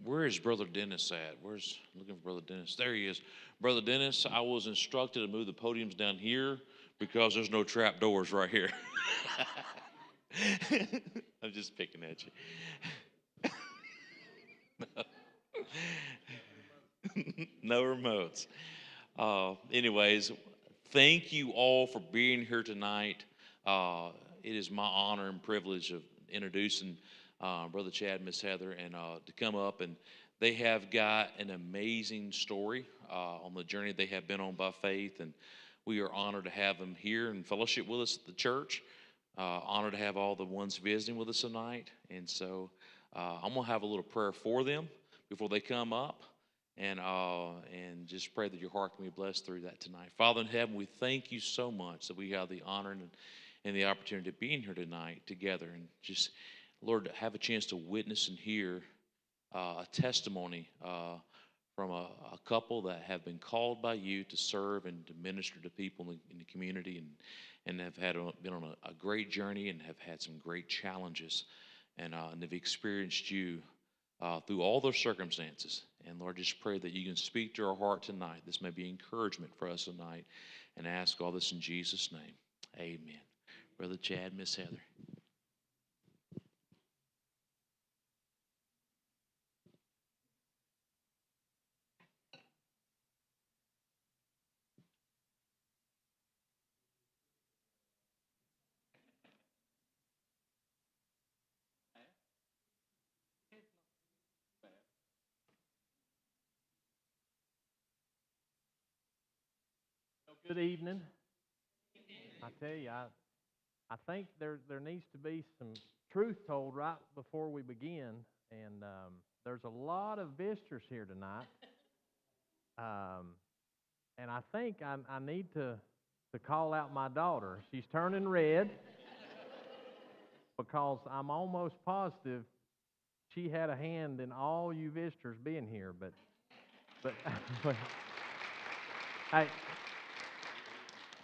Where is Brother Dennis at? Looking for Brother Dennis? There he is. Brother Dennis, I was instructed to move the podiums down here because there's no trap doors right here. I'm just picking at you. No remotes. Anyways, thank you all for being here tonight. It is my honor and privilege of introducing Brother Chad, Miss Heather, and to come up. And they have got an amazing story on the journey they have been on by faith. And we are honored to have them here in fellowship with us at the church. Honored to have all the ones visiting with us tonight. And so I'm going to have a little prayer for them before they come up and just pray that your heart can be blessed through that tonight. Father in heaven, we thank you so much that we have the honor and the opportunity to be in here tonight together and just, Lord, to have a chance to witness and hear a testimony from a couple that have been called by you to serve and to minister to people in the community and have been on a great journey and have had some great challenges and have experienced you through all those circumstances. And Lord, just pray that you can speak to our heart tonight. This may be encouragement for us tonight. And ask all this in Jesus' name. Amen. Brother Chad, Miss Heather. Good evening. I tell you, I think there needs to be some truth told right before we begin, and there's a lot of visitors here tonight, and I think I need to call out my daughter. She's turning red because I'm almost positive she had a hand in all you visitors being here, but but hey,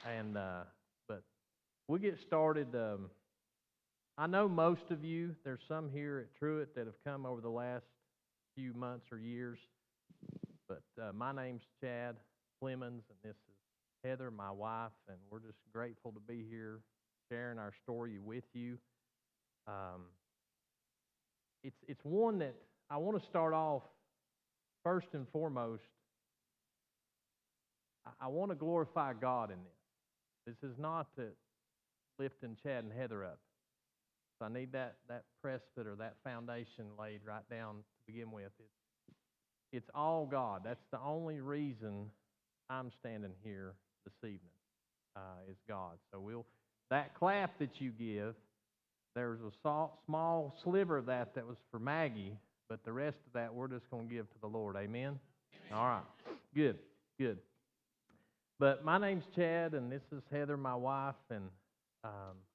and but we'll get started. I know most of you, there's some here at Truett that have come over the last few months or years, but my name's Chad Clemens, and this is Heather, my wife, and we're just grateful to be here sharing our story with you. It's one that I want to start off first and foremost. I want to glorify God in this. This is not to lifting Chad and Heather up. So I need that precedent or that foundation laid right down to begin with. It's all God. That's the only reason I'm standing here this evening is God. So that clap that you give, there's a small sliver of that was for Maggie, but the rest of that we're just going to give to the Lord. Amen? All right. Good. But my name's Chad, and this is Heather, my wife, and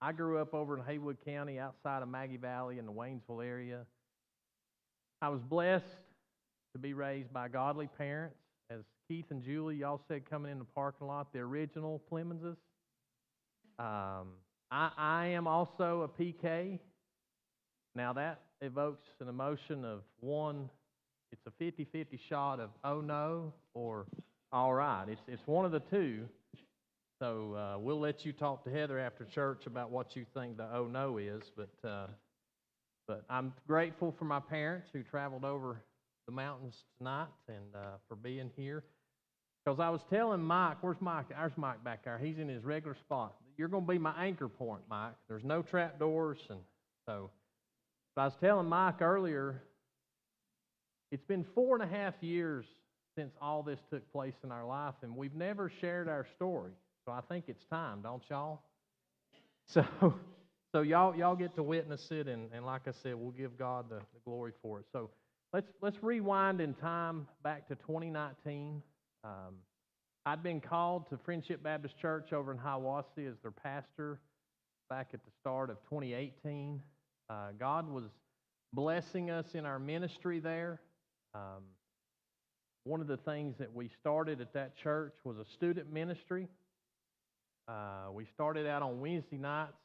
I grew up over in Haywood County outside of Maggie Valley in the Waynesville area. I was blessed to be raised by godly parents. As Keith and Julie, y'all said coming in the parking lot, the original Clemenses. I am also a PK. Now that evokes an emotion of one, it's a 50-50 shot of oh no or all right. It's one of the two. So we'll let you talk to Heather after church about what you think the oh no is. But I'm grateful for my parents who traveled over the mountains tonight and for being here. Because I was telling Mike, where's Mike? There's Mike back there. He's in his regular spot. You're going to be my anchor point, Mike. There's no trap doors. And so but I was telling Mike earlier, it's been 4.5 years since all this took place in our life, and we've never shared our story. So I think it's time, don't y'all? So y'all get to witness it, and like I said, we'll give God the glory for it. So let's rewind in time back to 2019. I'd been called to Friendship Baptist Church over in Hiawassee as their pastor back at the start of 2018. God was blessing us in our ministry there. One of the things that we started at that church was a student ministry. We started out on Wednesday nights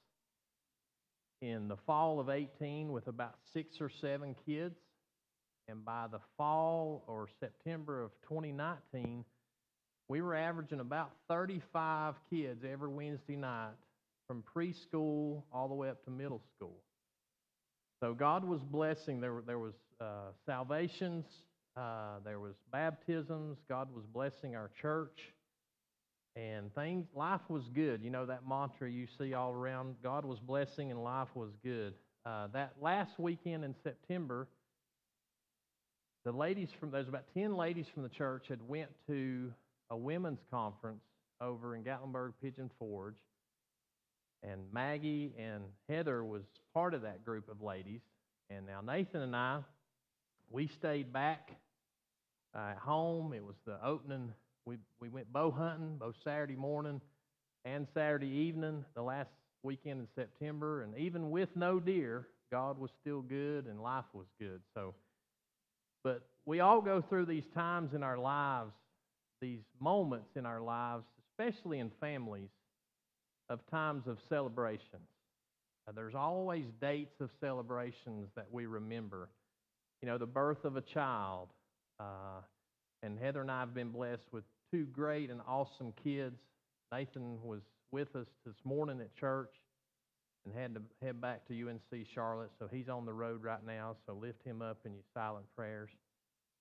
in the fall of 18 with about 6 or 7 kids. And by the fall or September of 2019, we were averaging about 35 kids every Wednesday night from preschool all the way up to middle school. So God was blessing. There was salvations, there was baptisms. God was blessing our church, and life was good. You know that mantra you see all around. God was blessing, and life was good. That last weekend in September, there's about 10 ladies from the church had went to a women's conference over in Gatlinburg Pigeon Forge, and Maggie and Heather was part of that group of ladies. And now Nathan and I, we stayed back at home. It was the opening. We went bow hunting both Saturday morning and Saturday evening the last weekend in September. And even with no deer, God was still good and life was good. But we all go through these times in our lives, these moments in our lives, especially in families, of times of celebrations. There's always dates of celebrations that we remember. You know, the birth of a child. And Heather and I have been blessed with two great and awesome kids. Nathan was with us this morning at church and had to head back to UNC Charlotte, so he's on the road right now, so lift him up in your silent prayers.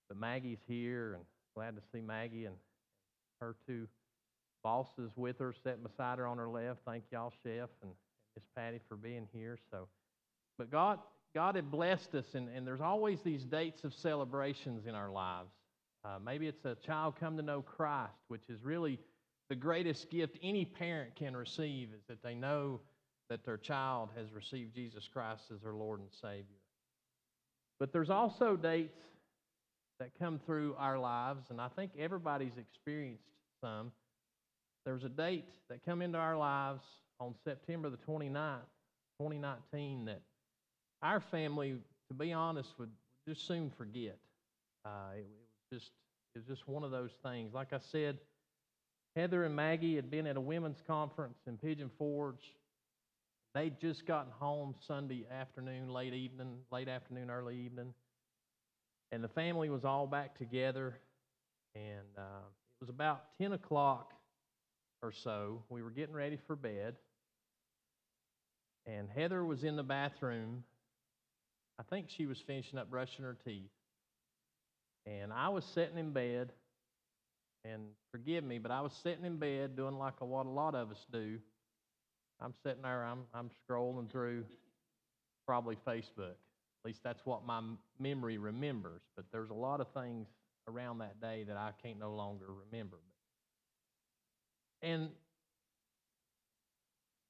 But Maggie's here, and glad to see Maggie and her two bosses with her, sitting beside her on her left. Thank y'all, Chef, and Miss Patty for being here. But God had blessed us, and there's always these dates of celebrations in our lives. Maybe it's a child come to know Christ, which is really the greatest gift any parent can receive, is that they know that their child has received Jesus Christ as their Lord and Savior. But there's also dates that come through our lives, and I think everybody's experienced some. There's a date that come into our lives on September the 29th, 2019, that our family, to be honest, would just soon forget. It was just one of those things. Like I said, Heather and Maggie had been at a women's conference in Pigeon Forge. They'd just gotten home Sunday afternoon, late afternoon, early evening. And the family was all back together. And it was about 10 o'clock or so. We were getting ready for bed. And Heather was in the bathroom. I think she was finishing up brushing her teeth. And I was sitting in bed. And forgive me, but I was sitting in bed doing like what a lot of us do. I'm sitting there, I'm scrolling through probably Facebook. At least that's what my memory remembers. But there's a lot of things around that day that I can't no longer remember. And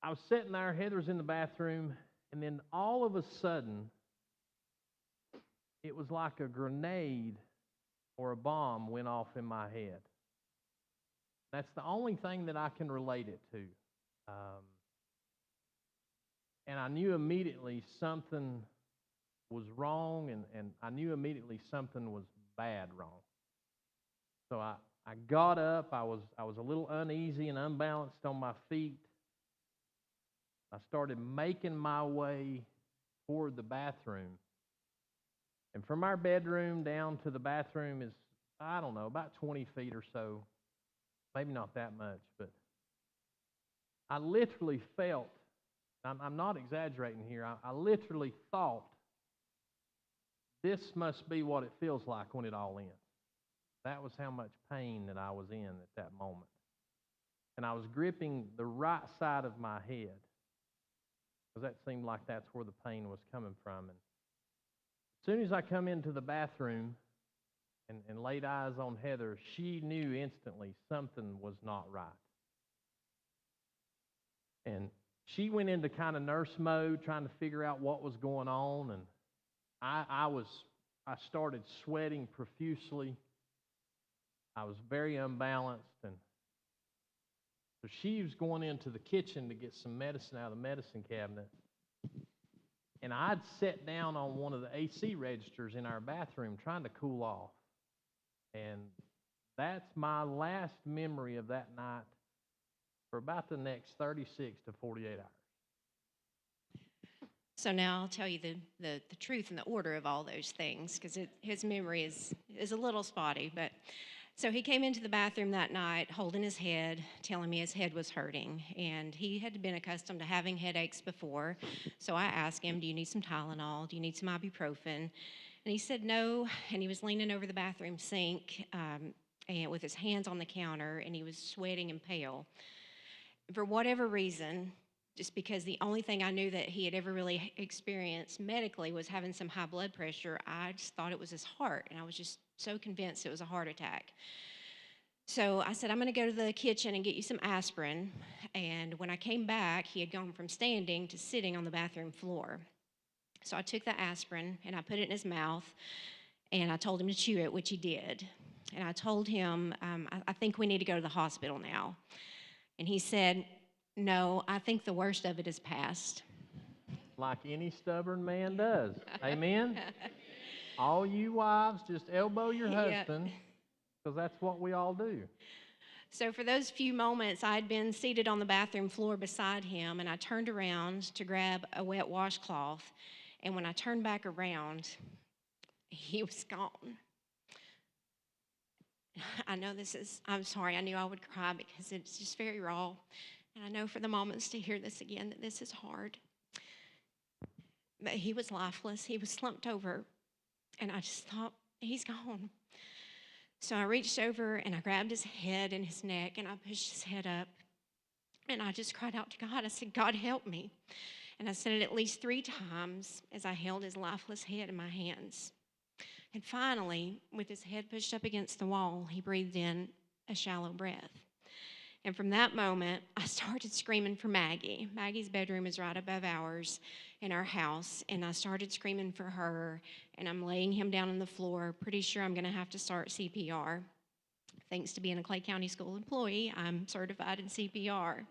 I was sitting there, Heather's in the bathroom, and then all of a sudden, it was like a grenade or a bomb went off in my head. That's the only thing that I can relate it to. And I knew immediately something was wrong, and I knew immediately something was bad wrong. So I got up. I was a little uneasy and unbalanced on my feet. I started making my way toward the bathroom. And from our bedroom down to the bathroom is, I don't know, about 20 feet or so. Maybe not that much, but I literally felt, I'm not exaggerating here, I literally thought, this must be what it feels like when it all ends. That was how much pain that I was in at that moment. And I was gripping the right side of my head, because that seemed like that's where the pain was coming from. And as soon as I come into the bathroom and laid eyes on Heather, she knew instantly something was not right. And she went into kind of nurse mode, trying to figure out what was going on. And I started sweating profusely. I was very unbalanced. And so she was going into the kitchen to get some medicine out of the medicine cabinet. And I'd sat down on one of the AC registers in our bathroom trying to cool off. And that's my last memory of that night for about the next 36 to 48 hours. So now I'll tell you the truth and the order of all those things because his memory is a little spotty. But so he came into the bathroom that night holding his head, telling me his head was hurting. And he had been accustomed to having headaches before. So I asked him, "Do you need some Tylenol? Do you need some ibuprofen?" And he said no. And he was leaning over the bathroom sink and with his hands on the counter, and he was sweating and pale. For whatever reason, just because the only thing I knew that he had ever really experienced medically was having some high blood pressure, I just thought it was his heart, and I was just so convinced it was a heart attack. So I said, "I'm going to go to the kitchen and get you some aspirin." And when I came back, he had gone from standing to sitting on the bathroom floor. So I took the aspirin and I put it in his mouth, and I told him to chew it, which he did. And I told him, I think we need to go to the hospital now. And he said, "No, I think the worst of it is past." Like any stubborn man does. Amen? All you wives, just elbow your Yep. husband, because that's what we all do. So for those few moments, I'd been seated on the bathroom floor beside him, and I turned around to grab a wet washcloth. And when I turned back around, he was gone. I know I'm sorry, I knew I would cry because it's just very raw. And I know for the moments to hear this again that this is hard. But he was lifeless, he was slumped over, and I just thought, he's gone. So I reached over and I grabbed his head and his neck and I pushed his head up. And I just cried out to God. I said, "God, help me." And I said it at least 3 times as I held his lifeless head in my hands. And finally, with his head pushed up against the wall, he breathed in a shallow breath. And from that moment, I started screaming for Maggie. Maggie's bedroom is right above ours in our house. And I started screaming for her. And I'm laying him down on the floor. Pretty sure I'm going to have to start CPR. Thanks to being a Clay County School employee, I'm certified in CPR.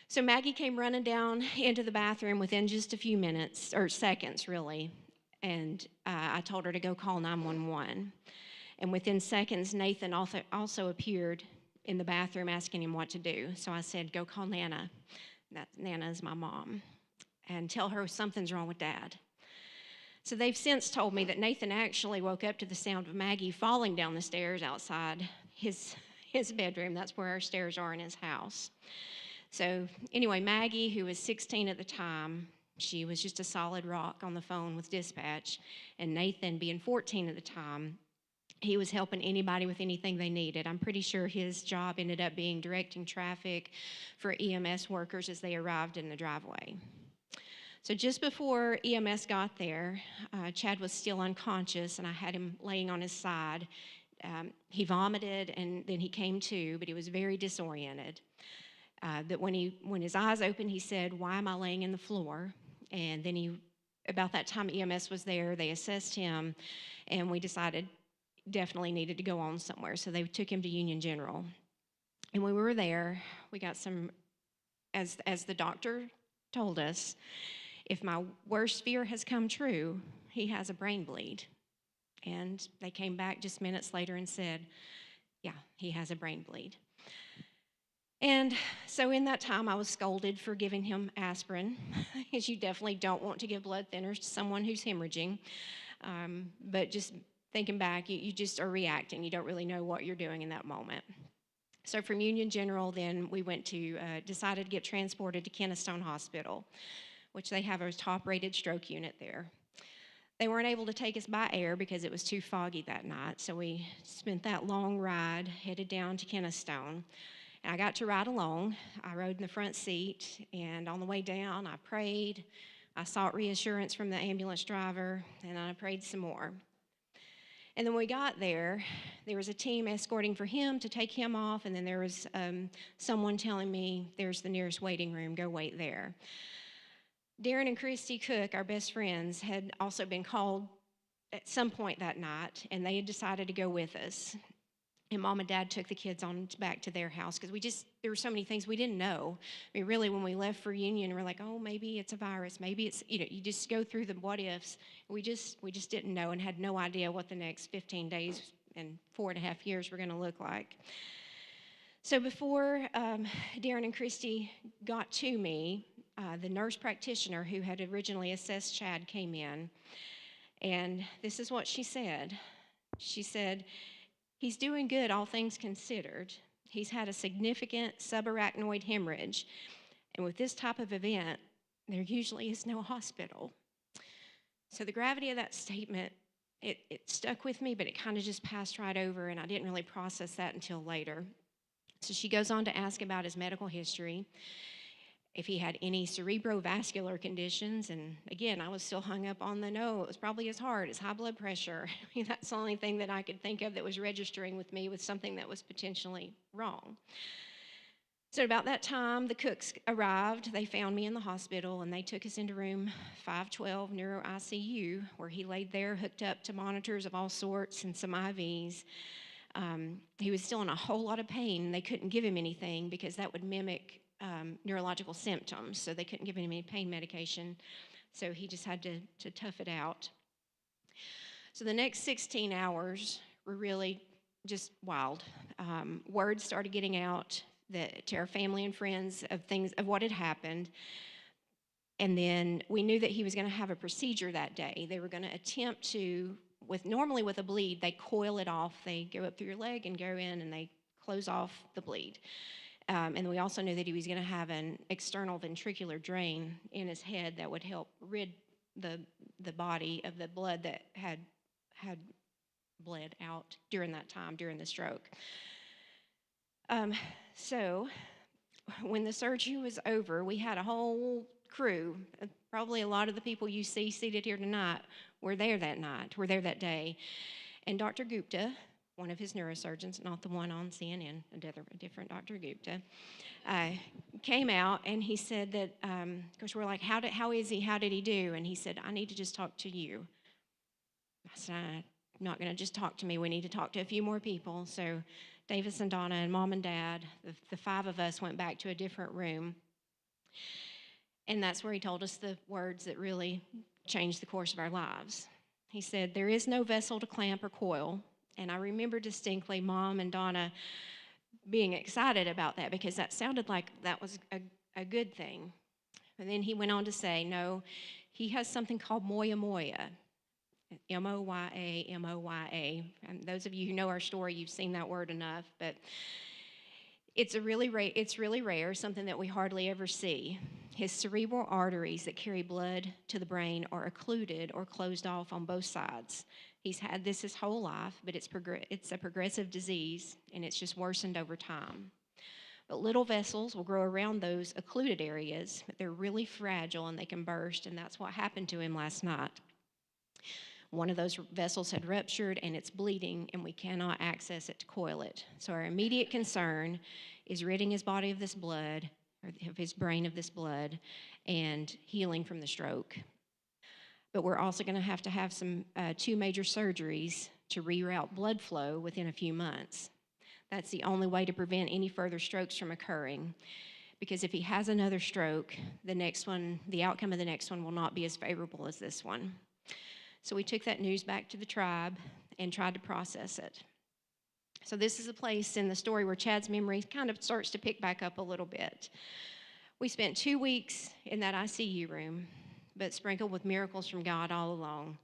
So Maggie came running down into the bathroom within just a few minutes, or seconds really. And I told her to go call 911. And within seconds, Nathan also appeared in the bathroom asking him what to do. So I said, "Go call Nana." Nana is my mom. "And tell her something's wrong with Dad." So they've since told me that Nathan actually woke up to the sound of Maggie falling down the stairs outside his bedroom. That's where our stairs are in his house. So anyway, Maggie, who was 16 at the time, she was just a solid rock on the phone with dispatch. And Nathan, being 14 at the time, he was helping anybody with anything they needed. I'm pretty sure his job ended up being directing traffic for EMS workers as they arrived in the driveway. So just before EMS got there, Chad was still unconscious, and I had him laying on his side. He vomited, and then he came to, but he was very disoriented. That when his eyes opened, he said, "Why am I laying in the floor?" And then about that time EMS was there, they assessed him, and we decided definitely needed to go on somewhere. So they took him to Union General. And when we were there, we got some, as the doctor told us, if my worst fear has come true, he has a brain bleed. And they came back just minutes later and said, "Yeah, he has a brain bleed." And so in that time, I was scolded for giving him aspirin, because you definitely don't want to give blood thinners to someone who's hemorrhaging. But just thinking back, you just are reacting. You don't really know what you're doing in that moment. So from Union General, then we went to, decided to get transported to Kennestone Hospital, which they have a top-rated stroke unit there. They weren't able to take us by air because it was too foggy that night, so we spent that long ride, headed down to Kennestone. And I got to ride along. I rode in the front seat, and on the way down, I prayed. I sought reassurance from the ambulance driver, and I prayed some more. And then when we got there was a team escorting for him to take him off, and then there was someone telling me, "There's the nearest waiting room, go wait there." Darren and Christy Cook, our best friends, had also been called at some point that night, and they had decided to go with us. And Mom and Dad took the kids on back to their house because there were so many things we didn't know. I mean, really, when we left for Union, we're like, "Oh, maybe it's a virus. Maybe it's," you just go through the what ifs. We just didn't know and had no idea what the next 15 days and 4.5 years were going to look like. So before Darren and Christy got to me, the nurse practitioner who had originally assessed Chad came in, and this is what she said. She said, "He's doing good, all things considered. He's had a significant subarachnoid hemorrhage, and with this type of event, there usually is no hospital." So the gravity of that statement, it stuck with me, but it kind of just passed right over, and I didn't really process that until later. So she goes on to ask about his medical history, if he had any cerebrovascular conditions. And again, I was still hung up on the no, it was probably his heart, his high blood pressure. I mean, that's the only thing that I could think of that was registering with me with something that was potentially wrong. So about that time, the cooks arrived. They found me in the hospital, and they took us into room 512, neuro ICU, where he laid there hooked up to monitors of all sorts and some IVs. He was still in a whole lot of pain. They couldn't give him anything because that would mimic neurological symptoms, so they couldn't give him any pain medication. So he just had to tough it out. So the next 16 hours were really just wild. Word started getting out to our family and friends of what had happened. And then we knew that he was going to have a procedure that day. They were going to attempt to, normally with a bleed, they coil it off. They go up through your leg and go in and they close off the bleed. And we also knew that he was going to have an external ventricular drain in his head that would help rid the body of the blood that had bled out during that time, during the stroke. So when the surgery was over, we had a whole crew. Probably a lot of the people you see seated here tonight were there that day. And Dr. Gupta, one of his neurosurgeons, not the one on CNN, a different Dr. Gupta, came out and he said that, of course, we're like, how is he? How did he do? And he said, "I need to just talk to you." I said, "I'm not going to just talk to me. We need to talk to a few more people." So Davis and Donna and Mom and Dad, the five of us went back to a different room. And that's where he told us the words that really changed the course of our lives. He said, "There is no vessel to clamp or coil." And I remember distinctly Mom and Donna being excited about that because that sounded like that was a good thing. And then he went on to say, no, he has something called moya moya. M-O-Y-A, M-O-Y-A. And those of you who know our story, you've seen that word enough, but it's really rare, something that we hardly ever see. His cerebral arteries that carry blood to the brain are occluded or closed off on both sides. He's had this his whole life, but it's a progressive disease, and it's just worsened over time. But little vessels will grow around those occluded areas, but they're really fragile and they can burst, and that's what happened to him last night. One of those vessels had ruptured and it's bleeding, and we cannot access it to coil it. So our immediate concern is ridding his body of this blood, or of his brain of this blood, and healing from the stroke. But we're also going to have some 2 major surgeries to reroute blood flow within a few months. That's the only way to prevent any further strokes from occurring, because if he has another stroke, the outcome of the next one will not be as favorable as this one. So we took that news back to the tribe and tried to process it. So this is a place in the story where Chad's memory kind of starts to pick back up a little bit. We spent 2 weeks in that ICU room, but sprinkled with miracles from God all along.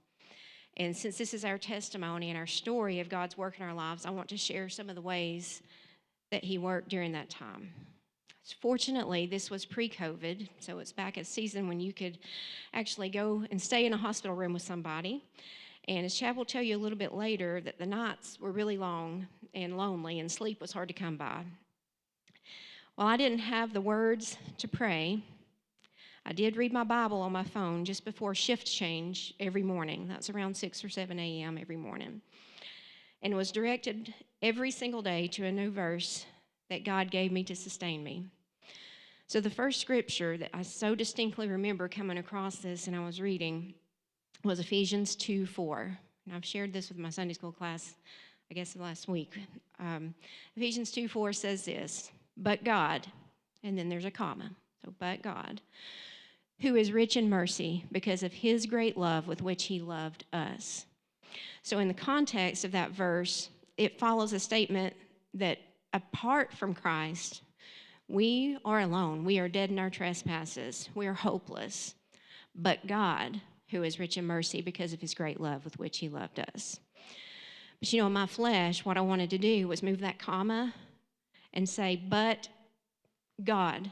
And since this is our testimony and our story of God's work in our lives, I want to share some of the ways that he worked during that time. Fortunately, this was pre-COVID, so it's back at a season when you could actually go and stay in a hospital room with somebody. And as Chad will tell you a little bit later, that the nights were really long and lonely, and sleep was hard to come by. Well, I didn't have the words to pray. I did read my Bible on my phone just before shift change every morning. That's around 6 or 7 a.m. every morning. And was directed every single day to a new verse that God gave me to sustain me. So the first scripture that I so distinctly remember coming across this and I was reading was Ephesians 2:4. And I've shared this with my Sunday school class, I guess, last week. Ephesians 2:4 says this, "But God," and then there's a comma, so "but God, who is rich in mercy because of his great love with which he loved us." So in the context of that verse, it follows a statement that apart from Christ, We are alone. We are dead in our trespasses. We are hopeless. But God, who is rich in mercy because of his great love with which he loved us. But in my flesh, what I wanted to do was move that comma and say, but God,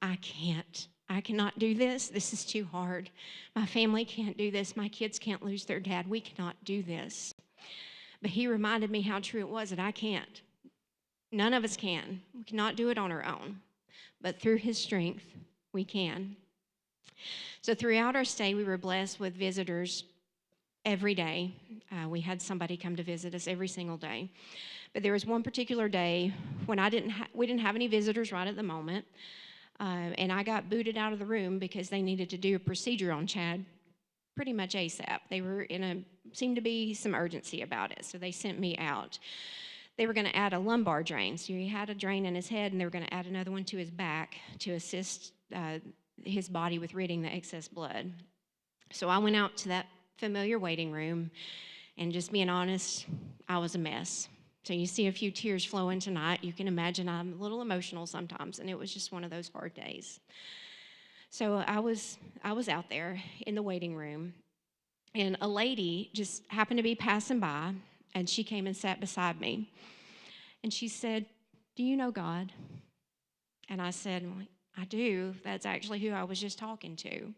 I can't. I cannot do this. This is too hard. My family can't do this. My kids can't lose their dad. We cannot do this. But he reminded me how true it was that I can't. None of us can. We cannot do it on our own. But through his strength, we can. So throughout our stay, we were blessed with visitors every day. We had somebody come to visit us every single day. But there was one particular day when we didn't have any visitors right at the moment, and I got booted out of the room because they needed to do a procedure on Chad pretty much ASAP. Seemed to be some urgency about it, so they sent me out. They were going to add a lumbar drain. So he had a drain in his head, and they were going to add another one to his back to assist his body with ridding the excess blood. So I went out to that familiar waiting room, and just being honest, I was a mess. So you see a few tears flowing tonight. You can imagine I'm a little emotional sometimes, and it was just one of those hard days. So I was out there in the waiting room, and a lady just happened to be passing by, and she came and sat beside me. And she said, "Do you know God?" And I said, "Well, I do. That's actually who I was just talking to."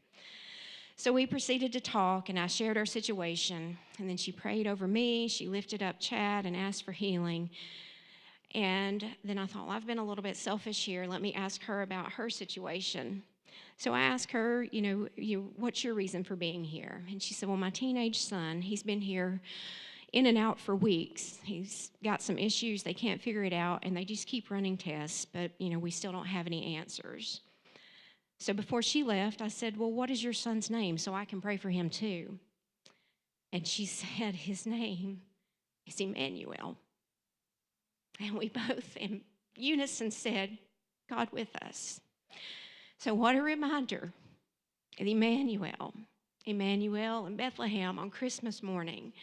So we proceeded to talk, and I shared our situation. And then she prayed over me. She lifted up Chad and asked for healing. And then I thought, well, I've been a little bit selfish here. Let me ask her about her situation. So I asked her, what's your reason for being here? And she said, well, my teenage son, he's been here in and out for weeks. He's got some issues. They can't figure it out, and they just keep running tests, but, we still don't have any answers. So before she left, I said, well, what is your son's name so I can pray for him too? And she said, his name is Emmanuel. And we both in unison said, God with us. So what a reminder of Emmanuel in Bethlehem on Christmas morning.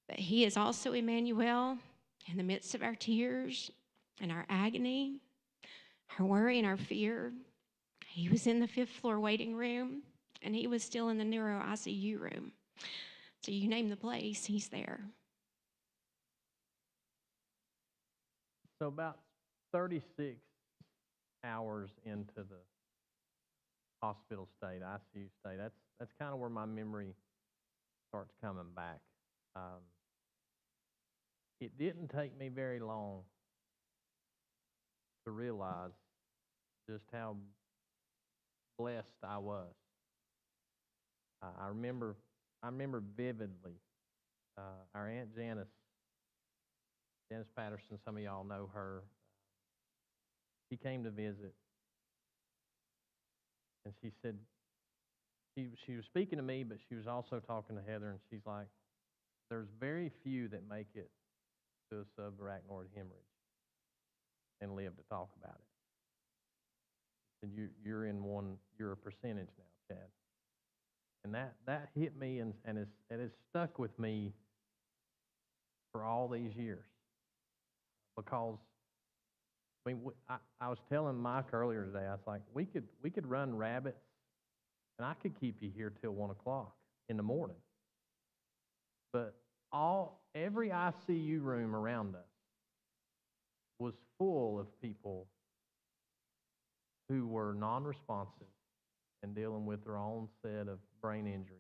But he is also Emmanuel in the midst of our tears and our agony, our worry and our fear. He was in the 5th floor waiting room, and he was still in the neuro ICU room. So you name the place, he's there. So about 36 hours into the hospital stay, the ICU stay, that's kind of where my memory starts coming back. It didn't take me very long to realize just how blessed I was. I remember vividly our Aunt Janice Patterson. Some of y'all know her. She came to visit, and she said she was speaking to me, but she was also talking to Heather, and she's like, "There's very few that make it to a subarachnoid hemorrhage and live to talk about it. And you're in one. You're a percentage now, Chad." And that hit me, and it's stuck with me for all these years. Because I was telling Mike earlier today, I was like, we could run rabbits, and I could keep you here till 1:00 in the morning. But every ICU room around us was full of people who were non-responsive and dealing with their own set of brain injuries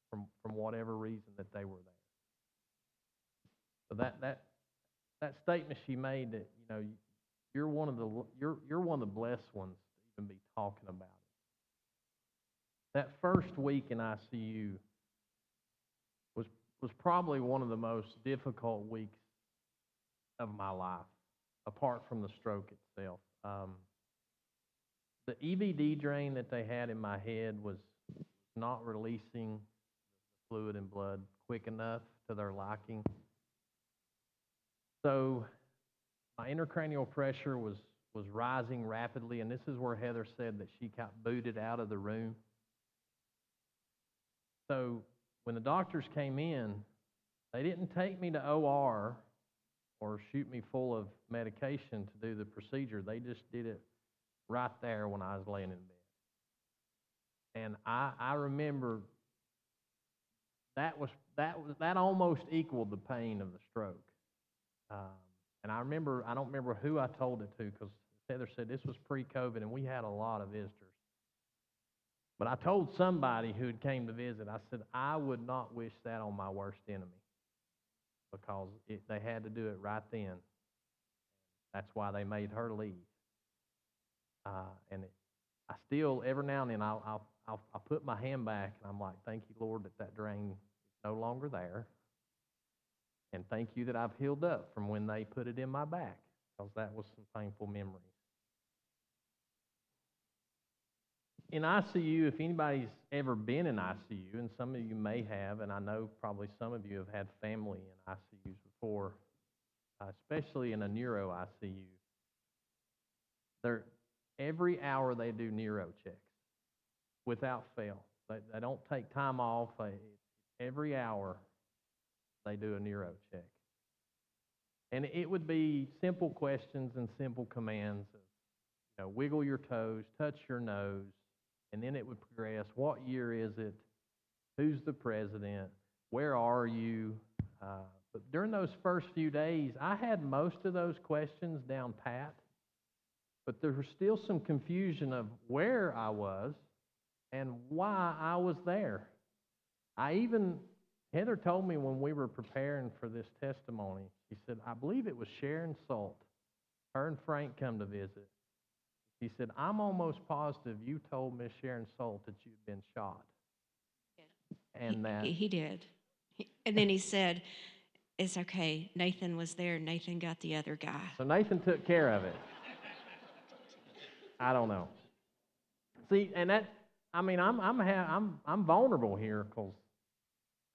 from whatever reason that they were there. So that statement she made, that you're one of the blessed ones to even be talking about it. That first week in ICU was probably one of the most difficult weeks of my life, apart from the stroke itself. The EVD drain that they had in my head was not releasing fluid and blood quick enough to their liking. So my intracranial pressure was rising rapidly, and this is where Heather said that she got booted out of the room. So when the doctors came in, they didn't take me to OR or shoot me full of medication to do the procedure. They just did it right there when I was laying in bed. And I remember that almost equaled the pain of the stroke. Um, and I don't remember who I told it to, because Heather said this was pre-COVID and we had a lot of visitors. But I told somebody who had came to visit, I said, I would not wish that on my worst enemy, because they had to do it right then. That's why they made her leave. I still, every now and then, I'll put my hand back and I'm like, thank you, Lord, that drain is no longer there. And thank you that I've healed up from when they put it in my back, because that was some painful memories. In ICU, if anybody's ever been in ICU, and some of you may have, and I know probably some of you have had family in ICUs before, especially in a neuro ICU, every hour they do neuro checks without fail. They don't take time off. Every hour they do a neuro check. And it would be simple questions and simple commands of, wiggle your toes, touch your nose, and then it would progress. What year is it? Who's the president? Where are you? But during those first few days, I had most of those questions down pat, but there was still some confusion of where I was and why I was there. Heather told me when we were preparing for this testimony, she said, I believe it was Sharon Salt. Her and Frank come to visit. He said, I'm almost positive you told Miss Sharon Salt that you'd been shot. Yeah. And he did. And then he said, it's okay. Nathan was there. Nathan got the other guy. So Nathan took care of it. I don't know. See, and I'm vulnerable here, because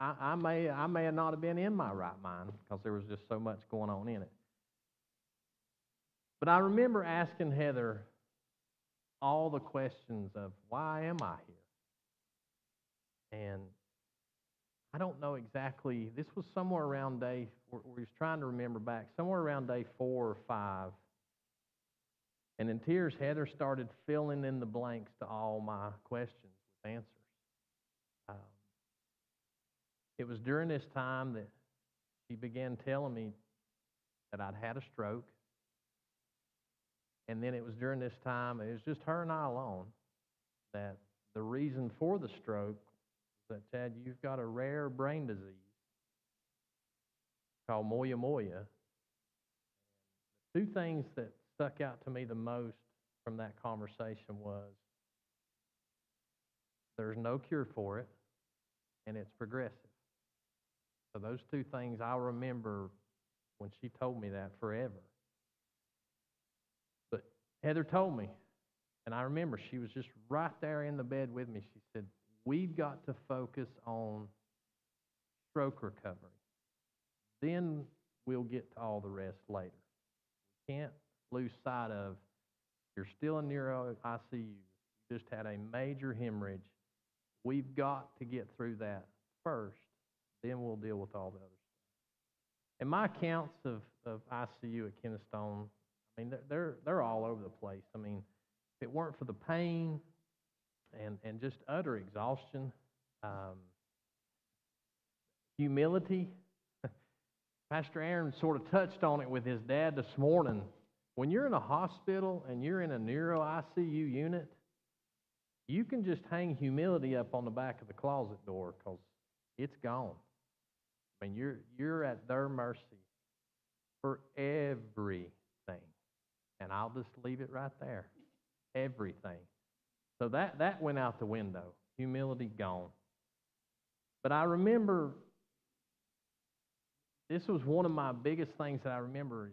I may not have been in my right mind, because there was just so much going on in it. But I remember asking Heather all the questions of, why am I here? And I don't know exactly. This was somewhere around we was trying to remember back, somewhere around day 4 or 5. And in tears, Heather started filling in the blanks to all my questions with answers. It was during this time that she began telling me that I'd had a stroke. And then it was during this time, it was just her and I alone, that the reason for the stroke was that, Chad, you've got a rare brain disease called moya moya. The two things that stuck out to me the most from that conversation was, there's no cure for it, and it's progressive. So those two things I'll remember when she told me that forever. But Heather told me, and I remember she was just right there in the bed with me. She said, we've got to focus on stroke recovery. Then we'll get to all the rest later. We can't lose sight of, you're still in neuro ICU. You just had a major hemorrhage. We've got to get through that first. Then we'll deal with all the other stuff. And my accounts of ICU at Kennestone, I mean, they're all over the place. I mean, if it weren't for the pain and just utter exhaustion, humility. Pastor Aaron sort of touched on it with his dad this morning. When you're in a hospital and you're in a neuro ICU unit, you can just hang humility up on the back of the closet door, because it's gone. I mean, you're at their mercy for everything. And I'll just leave it right there. Everything. So that went out the window. Humility gone. But I remember, this was one of my biggest things that I remember, is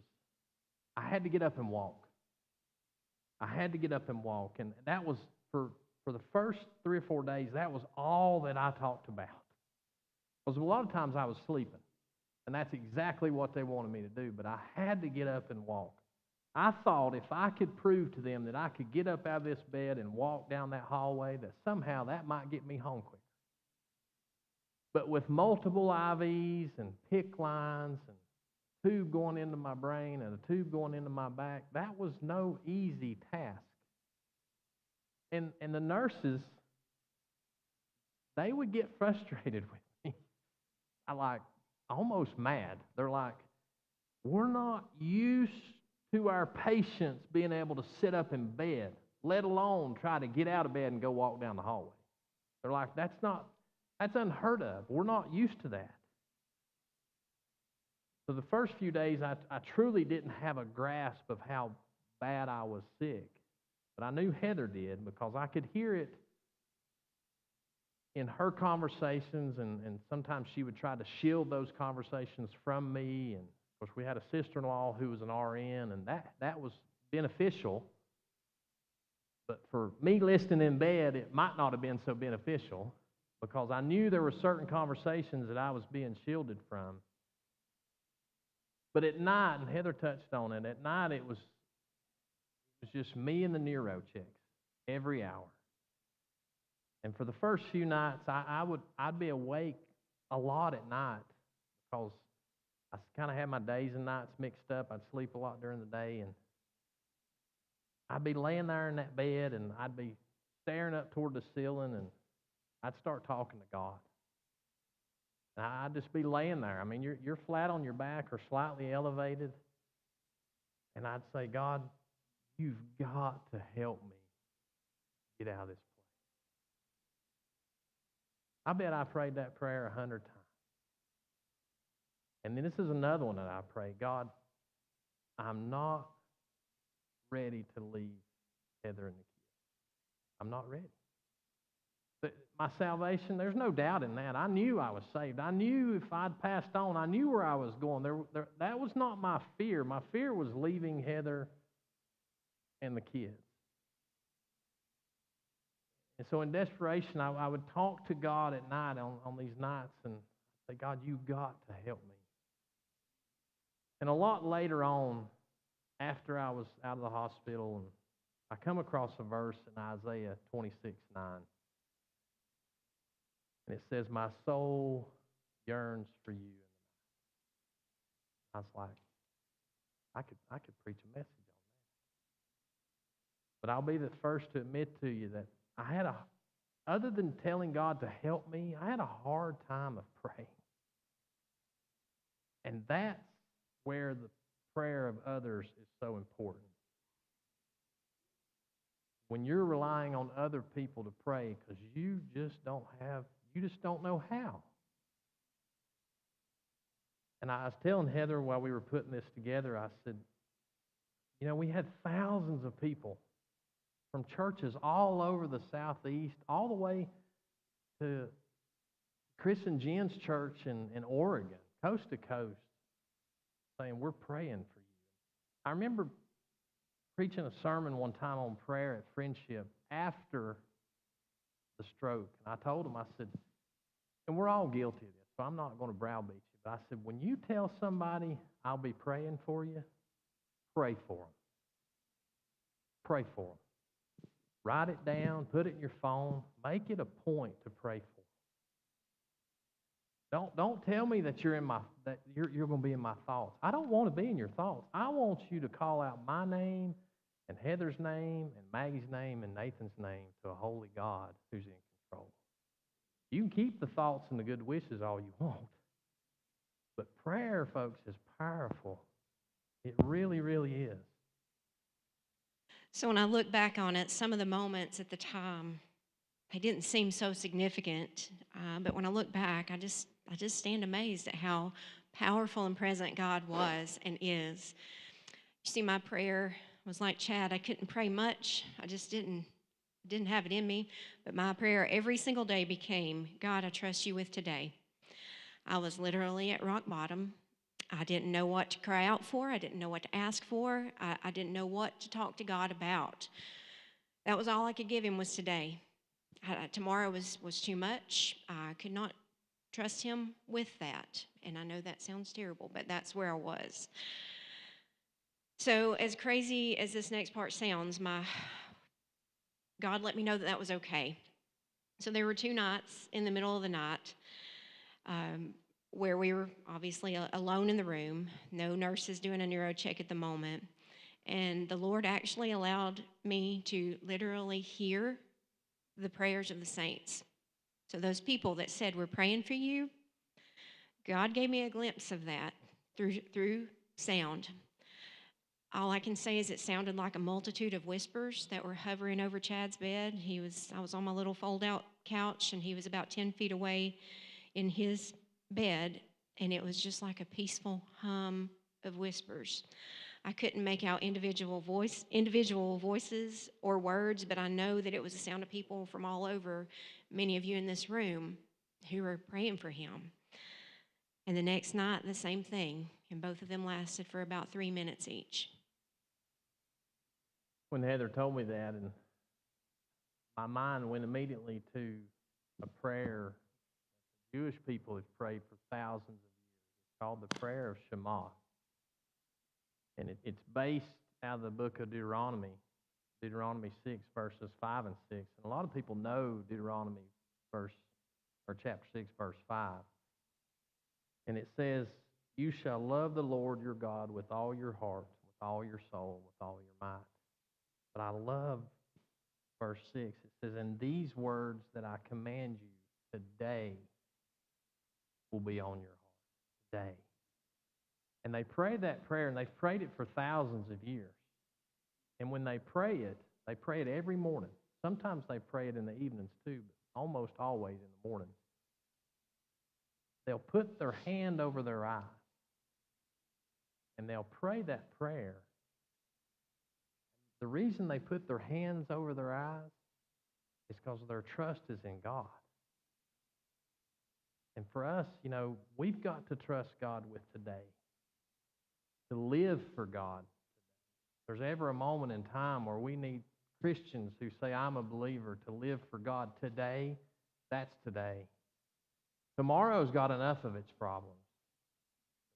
I had to get up and walk. I had to get up and walk. And that was, for the first 3 or 4 days, that was all that I talked about. Because a lot of times I was sleeping. And that's exactly what they wanted me to do. But I had to get up and walk. I thought if I could prove to them that I could get up out of this bed and walk down that hallway, that somehow that might get me home quicker. But with multiple IVs and PICC lines and tube going into my brain and a tube going into my back. That was no easy task. And the nurses, they would get frustrated with me. I like almost mad. They're like, we're not used to our patients being able to sit up in bed, let alone try to get out of bed and go walk down the hallway. They're like, that's unheard of. We're not used to that. So the first few days, I truly didn't have a grasp of how bad I was sick. But I knew Heather did because I could hear it in her conversations, and sometimes she would try to shield those conversations from me. And of course, we had a sister-in-law who was an RN, and that was beneficial. But for me listening in bed, it might not have been so beneficial because I knew there were certain conversations that I was being shielded from. But at night, and Heather touched on it, at night it was just me and the neuro checks every hour. And for the first few nights, I'd be awake a lot at night because I kind of had my days and nights mixed up. I'd sleep a lot during the day, and I'd be laying there in that bed, and I'd be staring up toward the ceiling, and I'd start talking to God. And I'd just be laying there. I mean, you're flat on your back or slightly elevated, and I'd say, God, you've got to help me get out of this place. I bet I prayed that prayer 100 times. And then this is another one that I pray. God, I'm not ready to leave Heather and the kids. I'm not ready. But my salvation, there's no doubt in that. I knew I was saved. I knew if I'd passed on, I knew where I was going. That was not my fear. My fear was leaving Heather and the kids. And so in desperation, I would talk to God at night on these nights and say, God, you've got to help me. And a lot later on, after I was out of the hospital, and I come across a verse in Isaiah 26:9. And it says, my soul yearns for you. I was like, I could preach a message on that. But I'll be the first to admit to you that other than telling God to help me, I had a hard time of praying. And that's where the prayer of others is so important. When you're relying on other people to pray because you just don't know how. And I was telling Heather while we were putting this together, I said, we had thousands of people from churches all over the Southeast, all the way to Chris and Jen's church in Oregon, coast to coast, saying, we're praying for you. I remember preaching a sermon one time on prayer at Friendship after the stroke. And I told them, I said, and we're all guilty of this, so I'm not going to browbeat you, but I said, when you tell somebody I'll be praying for you, pray for them. Pray for them. Write it down, put it in your phone, make it a point to pray for them. Don't tell me that you're going to be in my thoughts. I don't want to be in your thoughts. I want you to call out my name and Heather's name and Maggie's name and Nathan's name to a holy God who's in control. You can keep the thoughts and the good wishes all you want. But prayer, folks, is powerful. It really, really is. So when I look back on it, some of the moments at the time, they didn't seem so significant. But when I look back, I just stand amazed at how powerful and present God was and is. You see, my prayer was like Chad. I couldn't pray much. I just didn't have it in me. But my prayer every single day became, God, I trust you with today. I was literally at rock bottom. I didn't know what to cry out for. I didn't know what to ask for. I didn't know what to talk to God about. That was all I could give him was today. Tomorrow was too much. I could not trust him with that. And I know that sounds terrible, but that's where I was. So as crazy as this next part sounds, God let me know that was okay. So there were 2 nights in the middle of the night. where we were obviously alone in the room, no nurses doing a neuro check at the moment. And the Lord actually allowed me to literally hear the prayers of the saints. So those people that said, "We're praying for you," God gave me a glimpse of that through sound. All I can say is it sounded like a multitude of whispers that were hovering over Chad's bed. I was on my little fold-out couch, and he was about 10 feet away in his bed, and it was just like a peaceful hum of whispers. I couldn't make out individual voices or words, but I know that it was the sound of people from all over, many of you in this room, who were praying for him. And the next night, the same thing, and both of them lasted for about 3 minutes each. When Heather told me that, and my mind went immediately to a prayer Jewish people have prayed for thousands of years. It's called the prayer of Shema. And it's based out of the book of Deuteronomy 6, verses 5 and 6. And a lot of people know Deuteronomy chapter 6, verse 5. And it says, "You shall love the Lord your God with all your heart, with all your soul, with all your might." But I love verse 6. It says, "And these words that I command you today will be on your heart." Today. And they prayed that prayer, and they've prayed it for thousands of years. And when they pray it every morning. Sometimes they pray it in the evenings too, but almost always in the morning. They'll put their hand over their eye, and they'll pray that prayer. The reason they put their hands over their eyes is because their trust is in God. And for us, we've got to trust God with today, to live for God. If there's ever a moment in time where we need Christians who say, "I'm a believer," to live for God today, that's today. Tomorrow's got enough of its problems.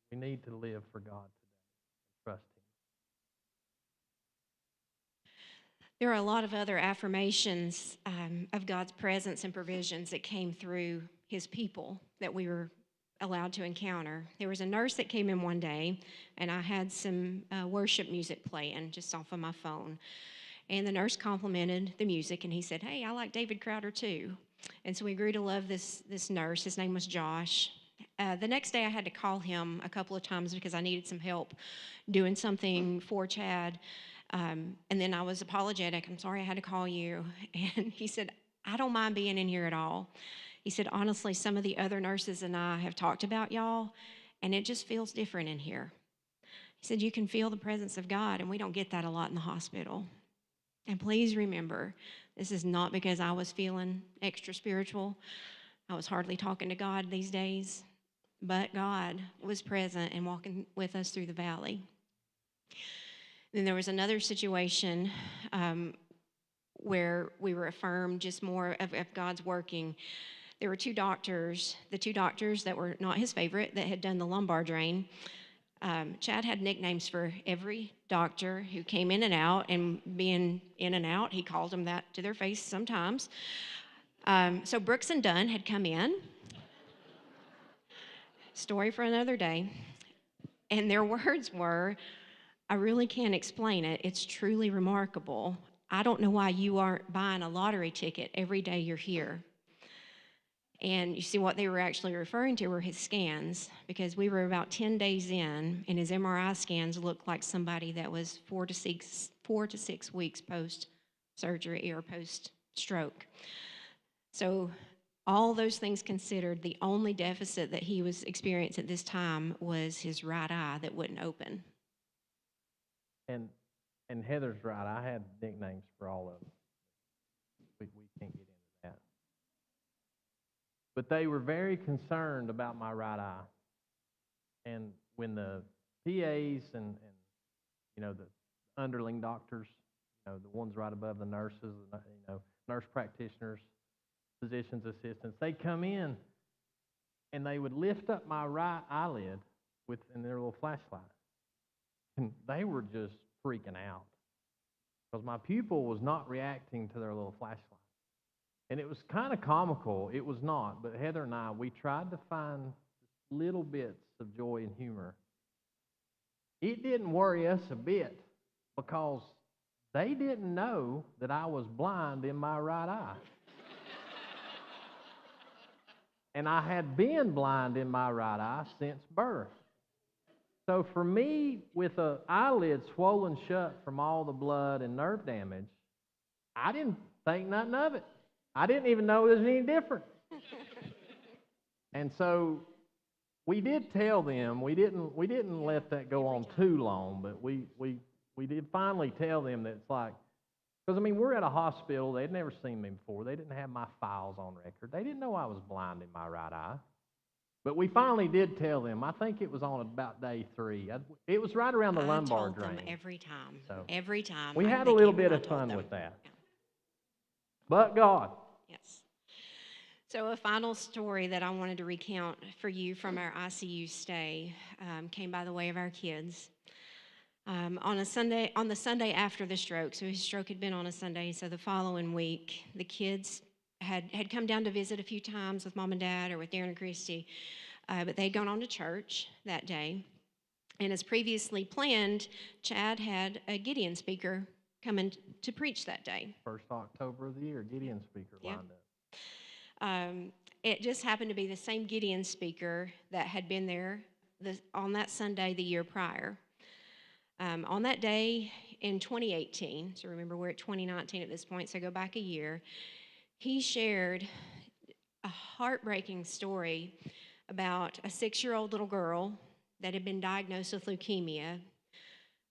We need to live for God today and trust Him. There are a lot of other affirmations of God's presence and provisions that came through his people that we were allowed to encounter. There was a nurse that came in one day, and I had some worship music playing just off of my phone. And the nurse complimented the music, and he said, "Hey, I like David Crowder too." And so we grew to love this nurse. His name was Josh. The next day I had to call him a couple of times because I needed some help doing something for Chad. And then I was apologetic. "I'm sorry I had to call you." And he said, "I don't mind being in here at all." He said, "Honestly, some of the other nurses and I have talked about y'all, and it just feels different in here." He said, "You can feel the presence of God, and we don't get that a lot in the hospital." And please remember, this is not because I was feeling extra spiritual. I was hardly talking to God these days, but God was present and walking with us through the valley. Then there was another situation where we were affirmed just more of God's working. There were the two doctors that were not his favorite, that had done the lumbar drain. Chad had nicknames for every doctor who came in and out, and being in and out, he called them that to their face sometimes. So Brooks and Dunn had come in. Story for another day. And their words were, "I really can't explain it. It's truly remarkable. I don't know why you aren't buying a lottery ticket every day you're here." And you see, what they were actually referring to were his scans, because we were about 10 days in, and his MRI scans looked like somebody that was 4 to 6 weeks post-surgery or post-stroke. So all those things considered, the only deficit that he was experiencing at this time was his right eye that wouldn't open. And Heather's right. I had nicknames for all of them. We can't get into that. But they were very concerned about my right eye. And when the PAs and the underling doctors, the ones right above the nurses, nurse practitioners, physician's assistants, they come in and they would lift up my right eyelid in their little flashlight. And they were just freaking out because my pupil was not reacting to their little flashlight. And it was kind of comical. It was not. But Heather and I, we tried to find little bits of joy and humor. It didn't worry us a bit because they didn't know that I was blind in my right eye. And I had been blind in my right eye since birth. So for me, with an eyelid swollen shut from all the blood and nerve damage, I didn't think nothing of it. I didn't even know it was any different. And so we did tell them. We didn't let that go on too long, but we did finally tell them that it's like, because I mean, we're at a hospital. They'd never seen me before. They didn't have my files on record. They didn't know I was blind in my right eye. But we finally did tell them. I think it was on about day 3. It was right around the lumbar told drain. them every time. So every time. we had they a little came in, bit I of told fun them. with that. Yeah. But God. Yes. So a final story that I wanted to recount for you from our ICU stay came by the way of our kids. On the Sunday after the stroke, so his stroke had been on a Sunday, so the following week, the kids had come down to visit a few times with Mom and Dad or with Darren and Christy, but they'd gone on to church that day. And as previously planned, Chad had a Gideon speaker coming to preach that day. First October of the year, Gideon speaker lined up. It just happened to be the same Gideon speaker that had been there on that Sunday the year prior. On that day in 2018, so remember we're at 2019 at this point, so go back a year, he shared a heartbreaking story about a 6-year-old little girl that had been diagnosed with leukemia,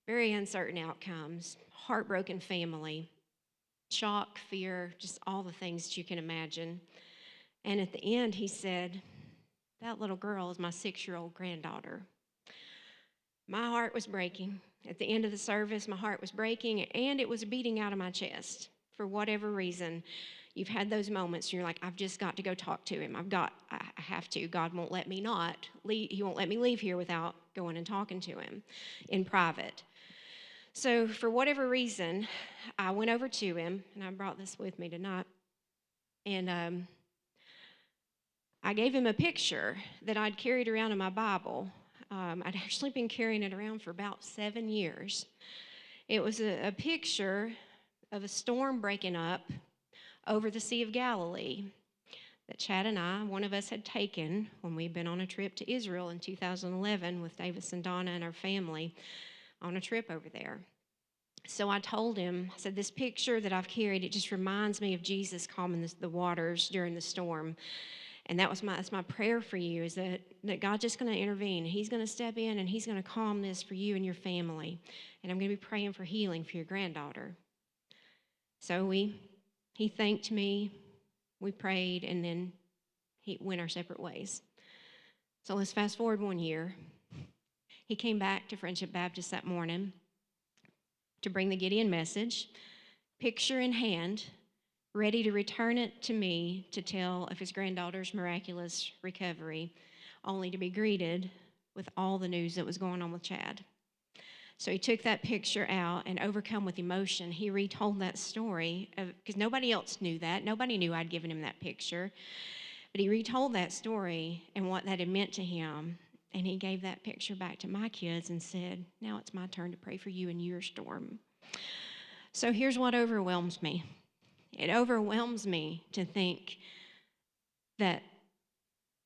very uncertain outcomes, heartbroken family, shock, fear, just all the things that you can imagine. And at the end, he said, "That little girl is my 6-year-old granddaughter." My heart was breaking. At the end of the service, my heart was breaking, and it was beating out of my chest. For whatever reason, you've had those moments, and you're like, I've just got to go talk to him. I have to. God won't let me not leave. He won't let me leave here without going and talking to him in private. So for whatever reason, I went over to him, and I brought this with me tonight, and I gave him a picture that I'd carried around in my Bible. I'd actually been carrying it around for about 7 years. It was a picture of a storm breaking up over the Sea of Galilee that Chad and I, one of us, had taken when we'd been on a trip to Israel in 2011 with Davis and Donna and our family on a trip over there. So I told him, I said, this picture that I've carried, it just reminds me of Jesus calming the waters during the storm. And that's my prayer for you, is that God's just going to intervene. He's going to step in, and he's going to calm this for you and your family. And I'm going to be praying for healing for your granddaughter. So he thanked me, we prayed, and then he went our separate ways. So let's fast forward 1 year. He came back to Friendship Baptist that morning to bring the Gideon message, picture in hand, ready to return it to me to tell of his granddaughter's miraculous recovery, only to be greeted with all the news that was going on with Chad. So he took that picture out, and overcome with emotion, he retold that story, because nobody else knew that. Nobody knew I'd given him that picture. But he retold that story and what that had meant to him, and he gave that picture back to my kids and said, now it's my turn to pray for you in your storm. So here's what overwhelms me. It overwhelms me to think that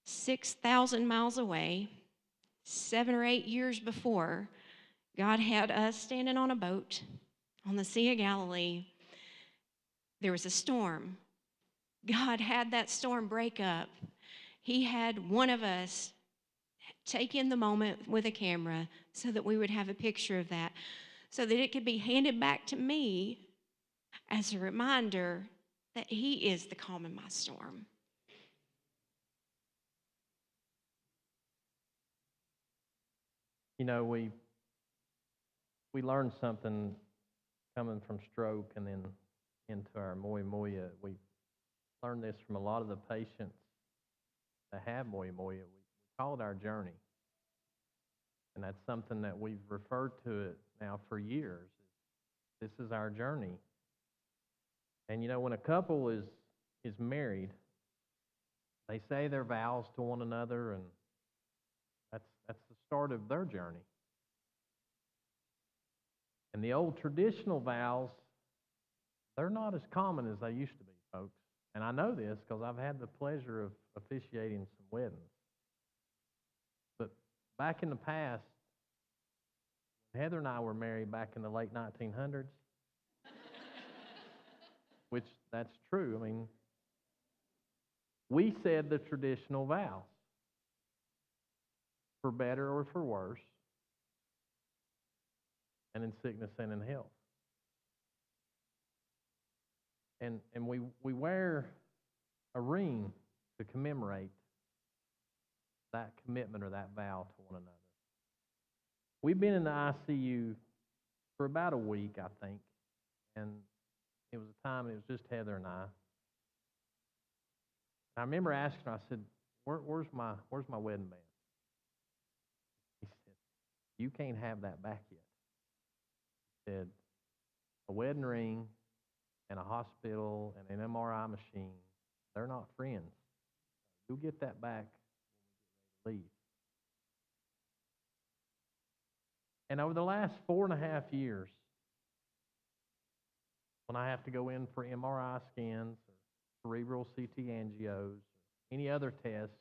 6,000 miles away, 7 or 8 years before, God had us standing on a boat on the Sea of Galilee. There was a storm. God had that storm break up. He had one of us take in the moment with a camera so that we would have a picture of that, so that it could be handed back to me as a reminder that he is the calm in my storm. You know, we learned something coming from stroke and then into our moya moya. We learned this from a lot of the patients that have moya moya. We call it our journey. And that's something that we've referred to it now for years. This is our journey. And you know, when a couple is married, they say their vows to one another, and start of their journey. And the old traditional vows, they're not as common as they used to be, folks. And I know this because I've had the pleasure of officiating some weddings. But back in the past, Heather and I were married back in the late 1900s, which that's true. I mean, we said the traditional vows, for better or for worse, and in sickness and in health. And we wear a ring to commemorate that commitment or that vow to one another. We've been in the ICU for about a week, I think, and it was a time, it was just Heather and I remember asking her, I said, where's my wedding band? He said, you can't have that back yet. He said, a wedding ring and a hospital and an MRI machine, they're not friends. You'll get that back when we get ready to leave. And over the last 4.5 years, when I have to go in for MRI scans or cerebral CT angios or any other test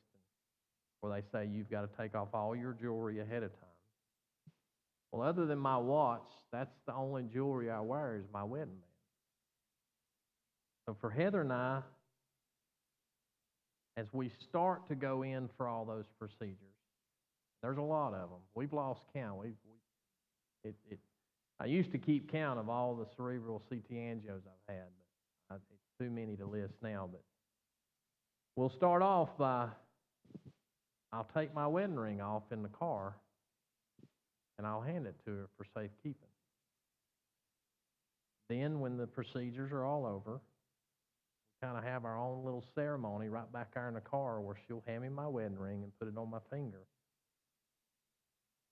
where they say you've got to take off all your jewelry ahead of time. Well, other than my watch, that's the only jewelry I wear is my wedding band. So for Heather and I, as we start to go in for all those procedures, there's a lot of them. We've lost count. I used to keep count of all the cerebral CT angios I've had, but it's too many to list now. But we'll start off by, I'll take my wedding ring off in the car, and I'll hand it to her for safekeeping. Then when the procedures are all over, we kind of have our own little ceremony right back there in the car where she'll hand me my wedding ring and put it on my finger.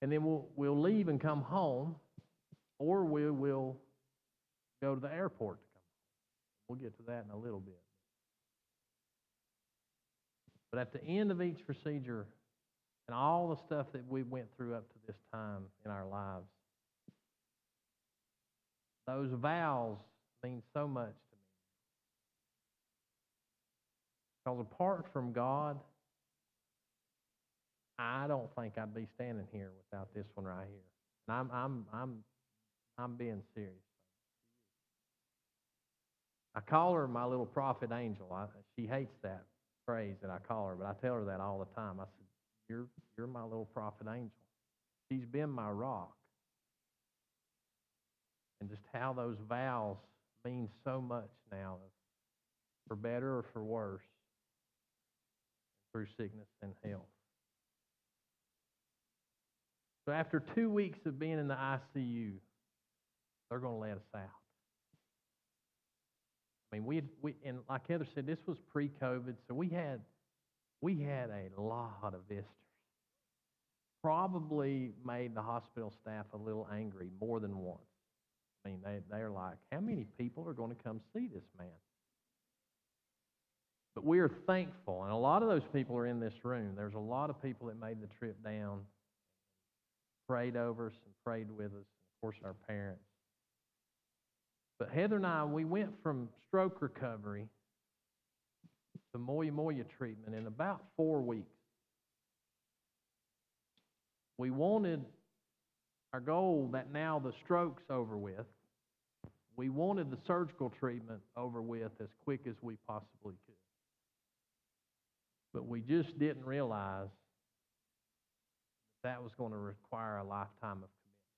And then we'll leave and come home, or we will go to the airport to come home. We'll get to that in a little bit. But at the end of each procedure, and all the stuff that we went through up to this time in our lives, those vows mean so much to me. Because apart from God, I don't think I'd be standing here without this one right here. And I'm being serious. I call her my little prophet angel. She hates that phrase that I call her, but I tell her that all the time. I said, you're my little prophet angel. She's been my rock. And just how those vows mean so much now, for better or for worse, through sickness and health. So after 2 weeks of being in the ICU, they're going to let us out. I mean, we and like Heather said, this was pre-COVID, so we had a lot of visitors. Probably made the hospital staff a little angry more than once. I mean, they're like, how many people are going to come see this man? But we are thankful, and a lot of those people are in this room. There's a lot of people that made the trip down, prayed over us and prayed with us, and of course our parents. But Heather and I, we went from stroke recovery to moya treatment in about 4 weeks. We wanted our goal that now the stroke's over with. We wanted the surgical treatment over with as quick as we possibly could. But we just didn't realize that was going to require a lifetime of commitment.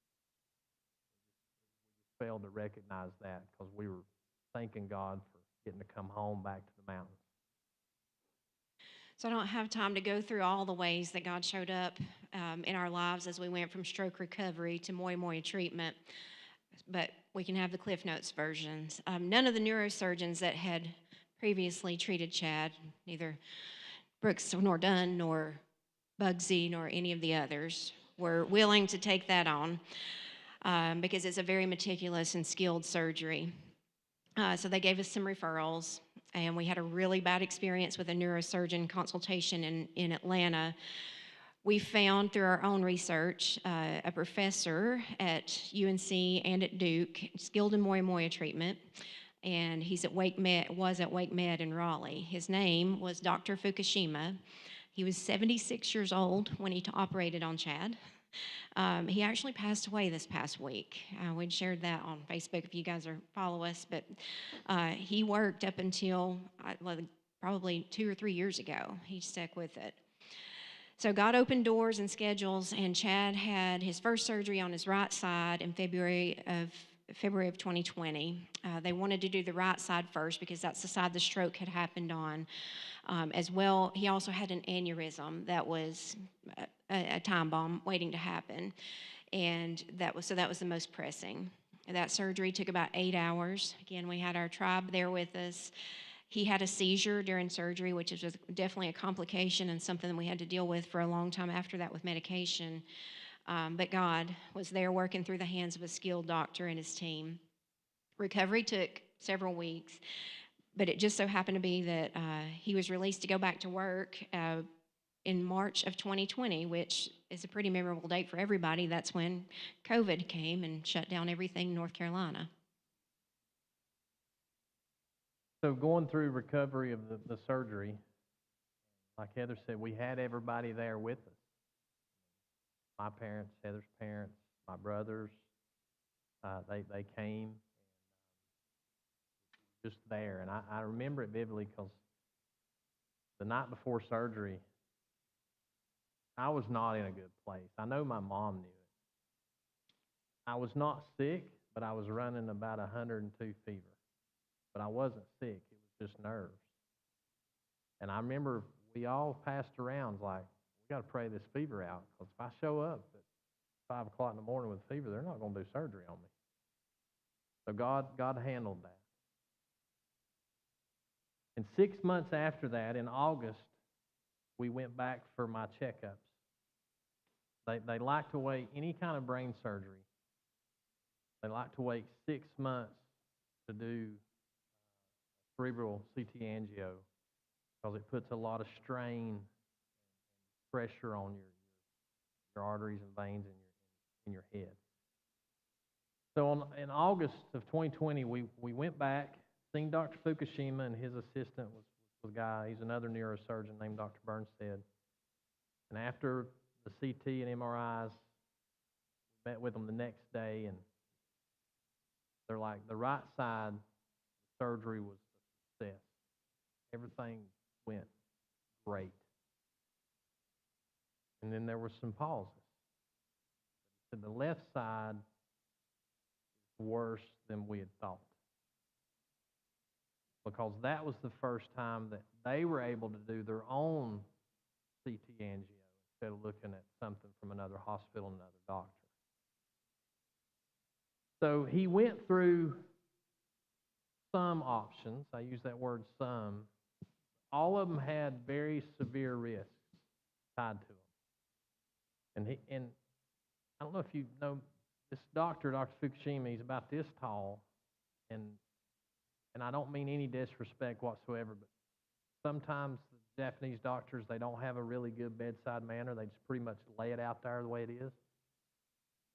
We just failed to recognize that because we were thanking God for getting to come home back to the mountains. So I don't have time to go through all the ways that God showed up in our lives as we went from stroke recovery to moya treatment, but we can have the Cliff Notes versions. None of the neurosurgeons that had previously treated Chad, neither Brooks nor Dunn nor Bugsy nor any of the others, were willing to take that on because it's a very meticulous and skilled surgery. So they gave us some referrals, and we had a really bad experience with a neurosurgeon consultation in Atlanta We found through our own research a professor at UNC and at Duke, skilled in Moya treatment, and he's at Wake Med, was at Wake Med in Raleigh. His name was Dr. Fukushima. He was 76 years old when he operated on Chad. He actually passed away this past week. We'd shared that on Facebook if you guys follow us, but he worked up until probably 2 or 3 years ago. He stuck with it. So God opened doors and schedules, and Chad had his first surgery on his right side in February of 2020. They wanted to do the right side first because that's the side the stroke had happened on. As well, he also had an aneurysm that was a time bomb waiting to happen, and that was the most pressing. That surgery took about 8 hours. Again, we had our tribe there with us. He had a seizure during surgery, which is definitely a complication and something that we had to deal with for a long time after that with medication. But God was there working through the hands of a skilled doctor and his team. Recovery took several weeks, but it just so happened to be that he was released to go back to work in March of 2020, which is a pretty memorable date for everybody. That's when COVID came and shut down everything in North Carolina. So going through recovery of the surgery, like Heather said, we had everybody there with us. My parents, Heather's parents, my brothers, they came just there. And I remember it vividly because the night before surgery, I was not in a good place. I know my mom knew it. I was not sick, but I was running about 102 fever. But I wasn't sick. It was just nerves. And I remember we all passed around like, we got to pray this fever out, because if I show up at 5 o'clock in the morning with fever, they're not going to do surgery on me. So God handled that. And 6 months after that, in August, we went back for my checkups. They like to wait any kind of brain surgery. They like to wait 6 months to do cerebral CT angio, because it puts a lot of strain and pressure on your arteries and veins in your head. So in August of 2020, we went back, seen Dr. Fukushima, and his assistant was a guy. He's another neurosurgeon named Dr. Bernstead. And after the CT and MRIs, we met with them the next day, and they're like, the right side surgery was a success. Everything went great. And then there were some pauses. So the left side is worse than we had thought, because that was the first time that they were able to do their own CT angio instead of looking at something from another hospital and another doctor. So he went through some options. I use that word some. All of them had very severe risks tied to them. And I don't know if you know this doctor, Dr. Fukushima, he's about this tall, and I don't mean any disrespect whatsoever, but sometimes the Japanese doctors, they don't have a really good bedside manner. They just pretty much lay it out there the way it is.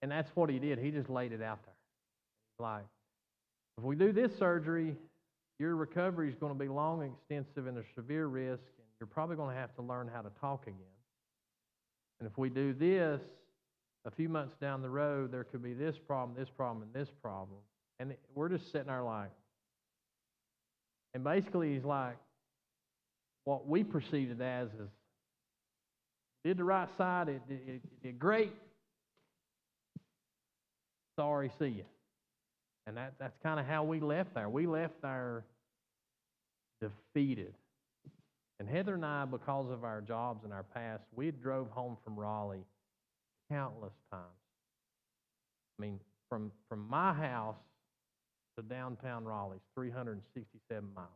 And that's what he did. He just laid it out there. He's like, if we do this surgery, your recovery is going to be long and extensive, and there's severe risk, and you're probably going to have to learn how to talk again. And if we do this, a few months down the road, there could be this problem, and this problem. And we're just sitting there like, and basically he's like, what we perceived it as is, did the right side, it did great. Sorry, see you. And that's kind of how we left there. We left there defeated. And Heather and I, because of our jobs and our past, we drove home from Raleigh countless times. I mean, from my house to downtown Raleigh is 367 miles.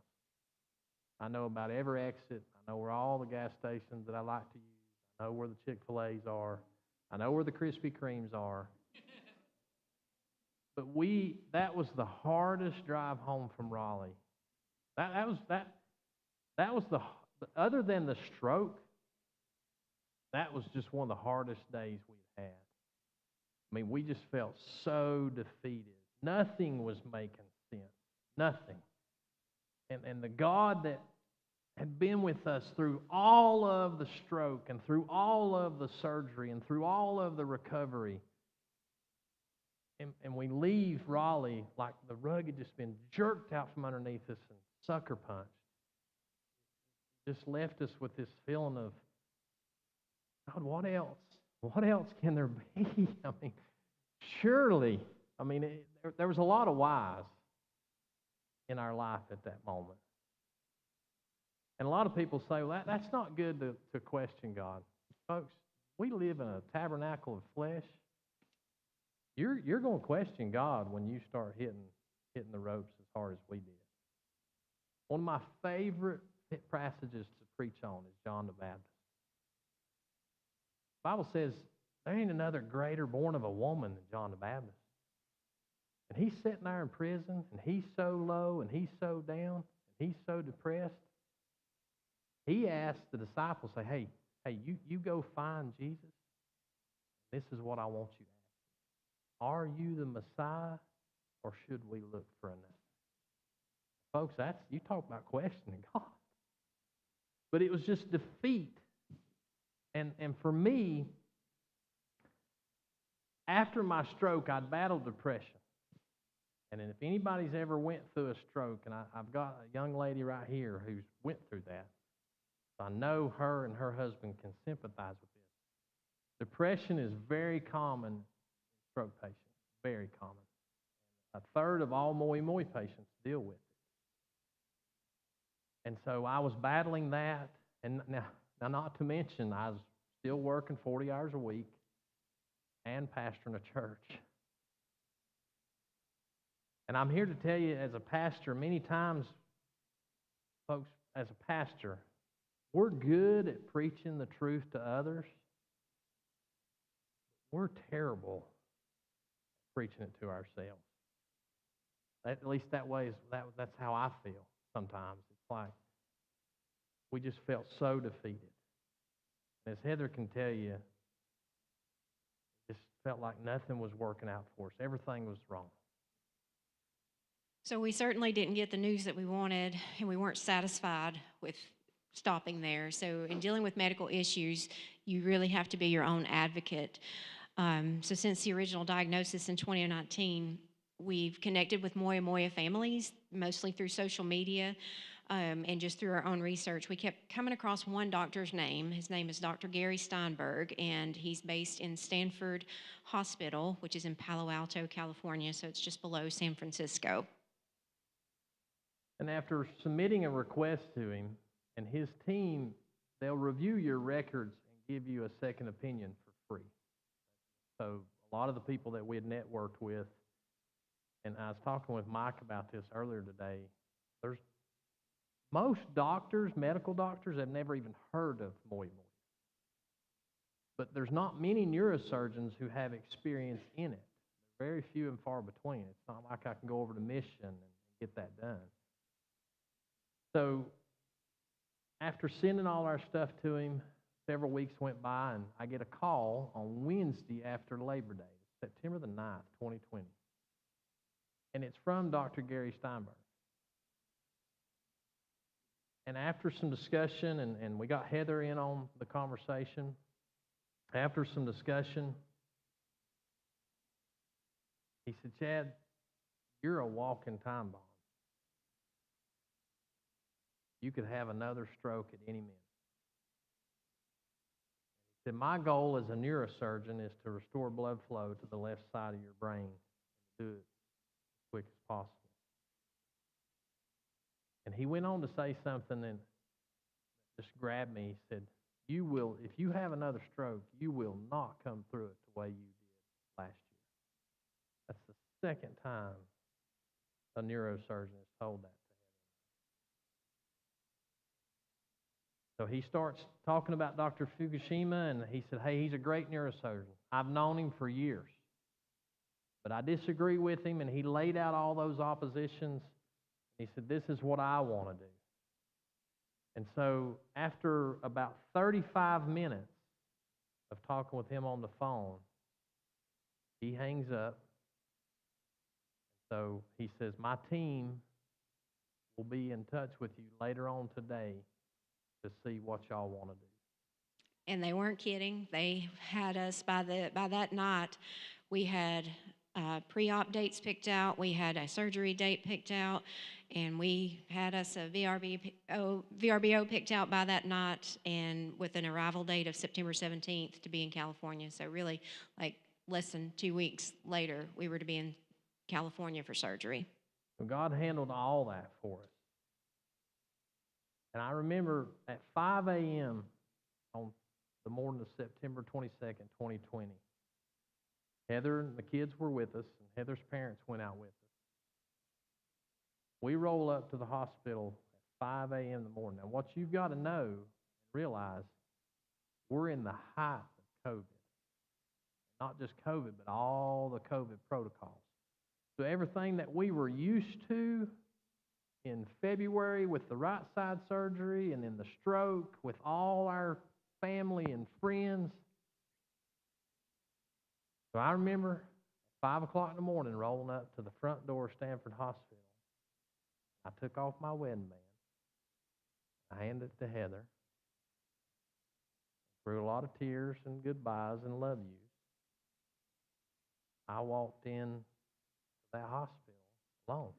I know about every exit. I know where all the gas stations that I like to use. I know where the Chick-fil-A's are. I know where the Krispy Kremes are. But that was the hardest drive home from Raleigh. That was the other than the stroke, that was just one of the hardest days we've had. I mean, we just felt so defeated. Nothing was making sense. Nothing. And the God that had been with us through all of the stroke and through all of the surgery and through all of the recovery, and we leave Raleigh like the rug had just been jerked out from underneath us and sucker punched. Just left us with this feeling of, God, what else? What else can there be? I mean, surely, there was a lot of whys in our life at that moment. And a lot of people say, well, that's not good to question God. Folks, we live in a tabernacle of flesh. You're going to question God when you start hitting the ropes as hard as we did. One of my favorite passages to preach on is John the Baptist. The Bible says there ain't another greater born of a woman than John the Baptist. And he's sitting there in prison, and he's so low, and he's so down, and he's so depressed. He asked the disciples, say, hey, you go find Jesus. This is what I want you to ask. Are you the Messiah, or should we look for another? Folks, you talk about questioning God. But it was just defeat. And for me, after my stroke, I'd battled depression. And if anybody's ever went through a stroke, and I've got a young lady right here who's went through that, so I know her and her husband can sympathize with this. Depression is very common in stroke patients, very common. A third of all moi patients deal with it. And so I was battling that, and now not to mention I was still working 40 hours a week and pastoring a church. And I'm here to tell you, as a pastor, many times, folks, as a pastor, we're good at preaching the truth to others. We're terrible at preaching it to ourselves. At least that's how I feel sometimes. It's like we just felt so defeated. As Heather can tell you, it just felt like nothing was working out for us. Everything was wrong. So we certainly didn't get the news that we wanted, and we weren't satisfied with stopping there. So in dealing with medical issues, you really have to be your own advocate. So since the original diagnosis in 2019, we've connected with Moya families, mostly through social media, and just through our own research. We kept coming across one doctor's name. His name is Dr. Gary Steinberg, and he's based in Stanford Hospital, which is in Palo Alto, California, so it's just below San Francisco. And after submitting a request to him and his team, they'll review your records and give you a second opinion for free. So a lot of the people that we had networked with, and I was talking with Mike about this earlier today, there's most doctors, medical doctors, have never even heard of moi. But there's not many neurosurgeons who have experience in it. They're very few and far between. It's not like I can go over to Mission and get that done. So after sending all our stuff to him, several weeks went by, and I get a call on Wednesday after Labor Day, September the 9th, 2020. And it's from Dr. Gary Steinberg. And after some discussion, and we got Heather in on the conversation, after some discussion, he said, Chad, you're a walking time bomb. You could have another stroke at any minute. He said, my goal as a neurosurgeon is to restore blood flow to the left side of your brain and do it as quick as possible. And he went on to say something that just grabbed me. He said, if you have another stroke, you will not come through it the way you did last year. That's the second time a neurosurgeon has told that. So he starts talking about Dr. Fukushima, and he said, hey, he's a great neurosurgeon. I've known him for years. But I disagree with him, and he laid out all those oppositions. He said, this is what I want to do. And so after about 35 minutes, of talking with him on the phone, he hangs up. So he says, my team will be in touch with you later on today to see what y'all want to do. And they weren't kidding. They had us by that night. We had pre-op dates picked out. We had a surgery date picked out, and we had us a VRBO picked out by that night, and with an arrival date of September 17th to be in California. So really, like less than 2 weeks later, we were to be in California for surgery. So God handled all that for us. And I remember at 5 a.m. on the morning of September 22nd, 2020, Heather and the kids were with us, and Heather's parents went out with us. We roll up to the hospital at 5 a.m. in the morning. Now, what you've got to know and realize, we're in the height of COVID. Not just COVID, but all the COVID protocols. So everything that we were used to in February with the right side surgery and then the stroke with all our family and friends. So I remember 5 o'clock in the morning rolling up to the front door of Stanford Hospital. I took off my wedding band. I handed it to Heather. Through a lot of tears and goodbyes and love yous, I walked in to that hospital alone.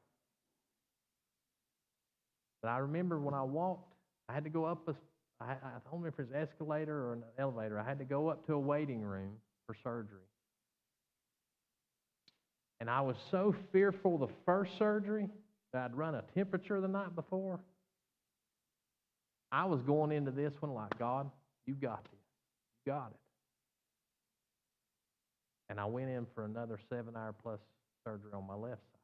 But I remember when I walked, I had to go up I don't remember if it was an escalator or an elevator. I had to go up to a waiting room for surgery. And I was so fearful the first surgery that I'd run a temperature the night before. I was going into this one like, God, you got this. You got it. And I went in for another 7-hour plus surgery on my left side.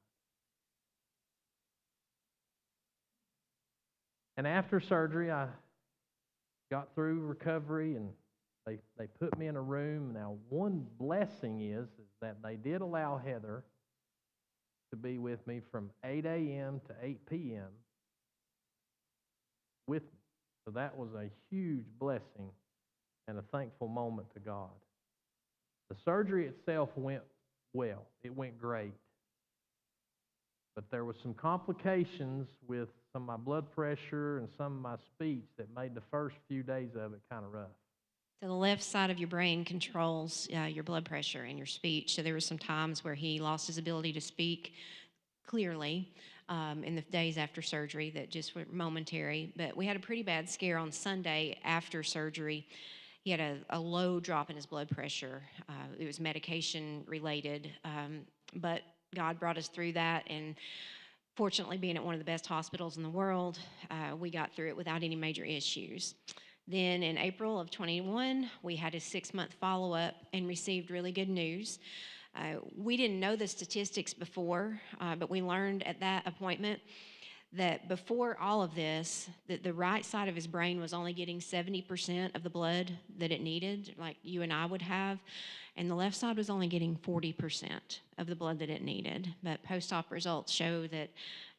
And after surgery, I got through recovery, and they put me in a room. Now, one blessing is that they did allow Heather to be with me from 8 a.m. to 8 p.m. with me. So that was a huge blessing and a thankful moment to God. The surgery itself went well. It went great. But there was some complications with some of my blood pressure and some of my speech that made the first few days of it kind of rough. So the left side of your brain controls your blood pressure and your speech. So there were some times where he lost his ability to speak clearly in the days after surgery that just were momentary. But we had a pretty bad scare on Sunday after surgery. He had a low drop in his blood pressure. It was medication related, but God brought us through that, and fortunately, being at one of the best hospitals in the world, we got through it without any major issues. Then in April of 21, we had a 6-month follow-up and received really good news. We didn't know the statistics before, but we learned at that appointment that before all of this, that the right side of his brain was only getting 70% of the blood that it needed, like you and I would have, and the left side was only getting 40% of the blood that it needed. But post-op results show that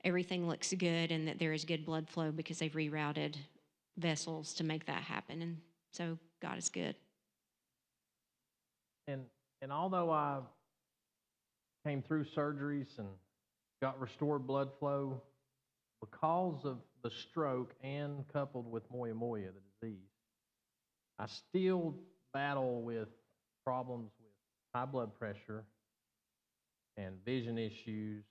everything looks good and that there is good blood flow because they've rerouted vessels to make that happen. And so God is good. And although I came through surgeries and got restored blood flow, because of the stroke and coupled with moyamoya, the disease, I still battle with problems with high blood pressure and vision issues.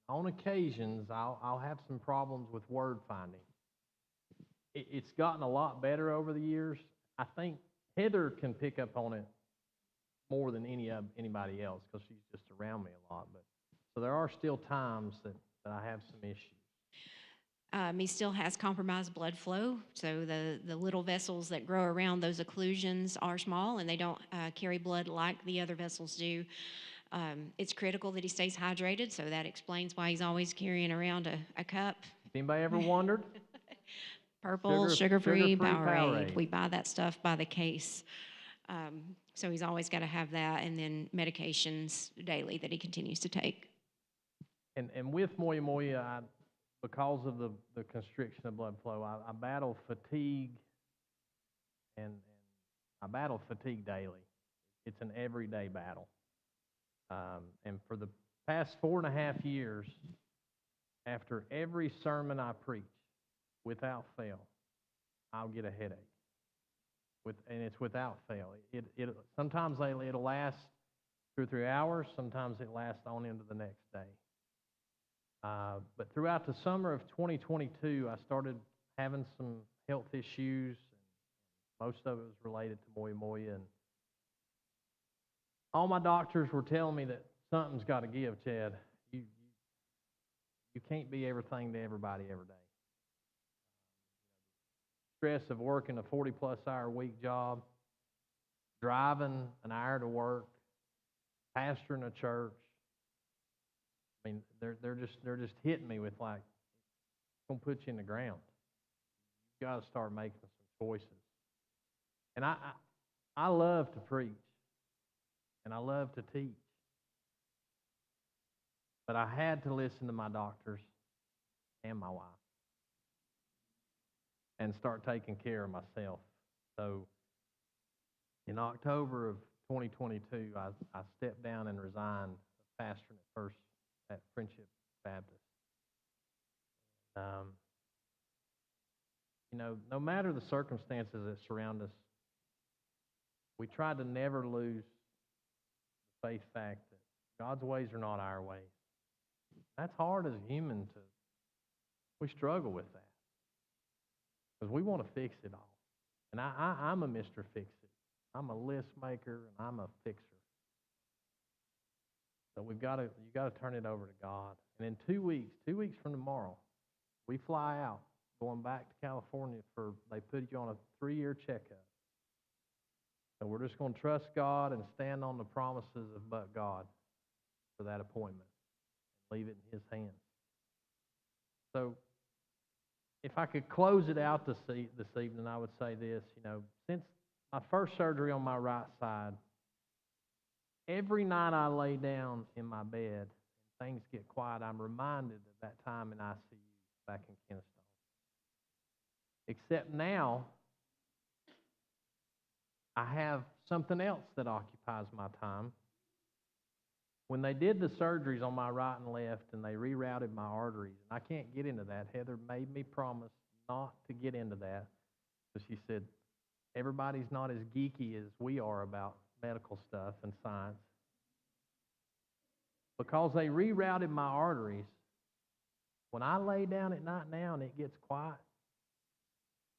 On occasions, I'll have some problems with word finding. It's gotten a lot better over the years. I think Heather can pick up on it more than anybody else because she's just around me a lot. But so there are still times that I have some issues. He still has compromised blood flow, so the little vessels that grow around those occlusions are small and they don't carry blood like the other vessels do. It's critical that he stays hydrated, so that explains why he's always carrying around a cup. Anybody ever wondered? Purple, sugar-free Powerade. Powerade. We buy that stuff by the case. So he's always got to have that, and then medications daily that he continues to take. And with moyamoya, because of the constriction of blood flow, I battle fatigue and I battle fatigue daily. It's an everyday battle. And for the past 4.5 years, after every sermon I preach, without fail, I'll get a headache. And it's without fail. Sometimes it'll last 2 or 3 hours. Sometimes it lasts on into the next day. But throughout the summer of 2022, I started having some health issues. Most of it was related to moya moya, and all my doctors were telling me that something's got to give, Chad. You can't be everything to everybody every day. Stress of working a 40-plus hour week job, driving an hour to work, pastoring a church. I mean, they're just hitting me with like, it's gonna put you in the ground. You got to start making some choices. And I love to preach, and I love to teach, but I had to listen to my doctors and my wife and start taking care of myself. So in October of 2022, I stepped down and resigned pastoring at first at Friendship Baptist. No matter the circumstances that surround us, we try to never lose the faith fact that God's ways are not our ways. That's hard as a human we struggle with that because we want to fix it all. And I'm a Mr. Fix-It. I'm a list maker and I'm a fixer. So you got to turn it over to God. And in 2 weeks from tomorrow, we fly out, going back to California they put you on a 3-year checkup. So we're just going to trust God and stand on the promises of but God for that appointment and leave it in His hands. So if I could close it out this evening, I would say this, since my first surgery on my right side, every night I lay down in my bed and things get quiet, I'm reminded of that time in ICU back in Kennesaw. Except now, I have something else that occupies my time. When they did the surgeries on my right and left and they rerouted my arteries, and I can't get into that, Heather made me promise not to get into that. So she said, everybody's not as geeky as we are about medical stuff and science. Because they rerouted my arteries, when I lay down at night now and it gets quiet,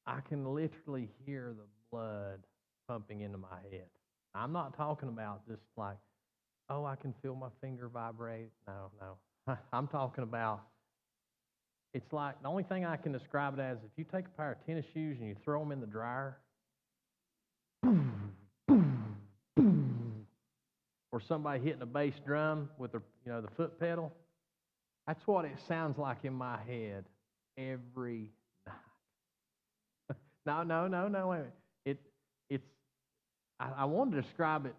I can literally hear the blood pumping into my head. I'm not talking about just like, oh, I can feel my finger vibrate. No. I'm talking about, it's like, the only thing I can describe it as, if you take a pair of tennis shoes and you throw them in the dryer, boom, boom, boom, or somebody hitting a bass drum with the foot pedal. That's what it sounds like in my head every night. No, wait a minute. I wanted to describe it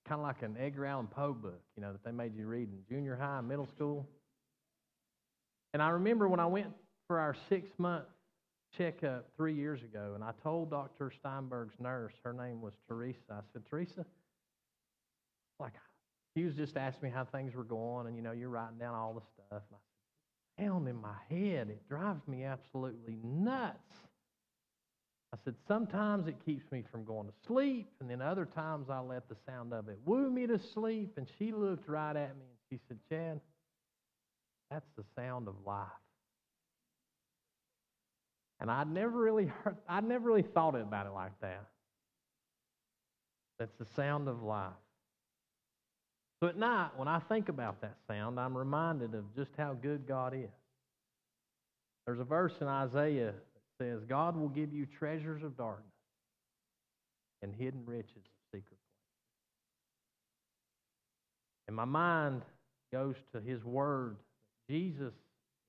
kind of like an Edgar Allan Poe book, that they made you read in junior high and middle school. And I remember when I went for our 6-month checkup 3 years ago, and I told Dr. Steinberg's nurse, her name was Teresa, I said, Teresa, she was just asking me how things were going, and you're writing down all the stuff. And I said, sound in my head, it drives me absolutely nuts. I said, sometimes it keeps me from going to sleep, and then other times I let the sound of it woo me to sleep. And she looked right at me and she said, Chad, that's the sound of life. And I'd never really thought about it like that. That's the sound of life. So at night, when I think about that sound, I'm reminded of just how good God is. There's a verse in Isaiah that says, God will give you treasures of darkness and hidden riches of secret places. And my mind goes to His word. Jesus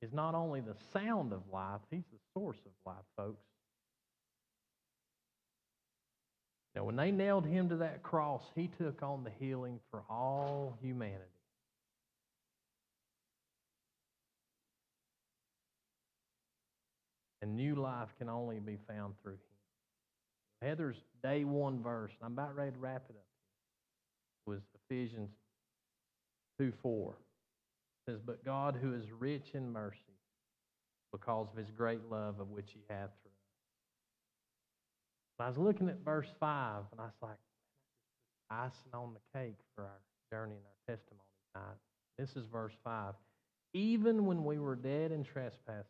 is not only the sound of life, He's the source of life, folks. Now, when they nailed Him to that cross, He took on the healing for all humanity. And new life can only be found through Him. Heather's day one verse, and I'm about ready to wrap it up, was Ephesians 2:4. It says, "But God, who is rich in mercy, because of his great love of which he hath for us." And I was looking at verse 5, and I was like, icing on the cake for our journey and our testimony tonight. This is verse 5. "Even when we were dead in trespasses,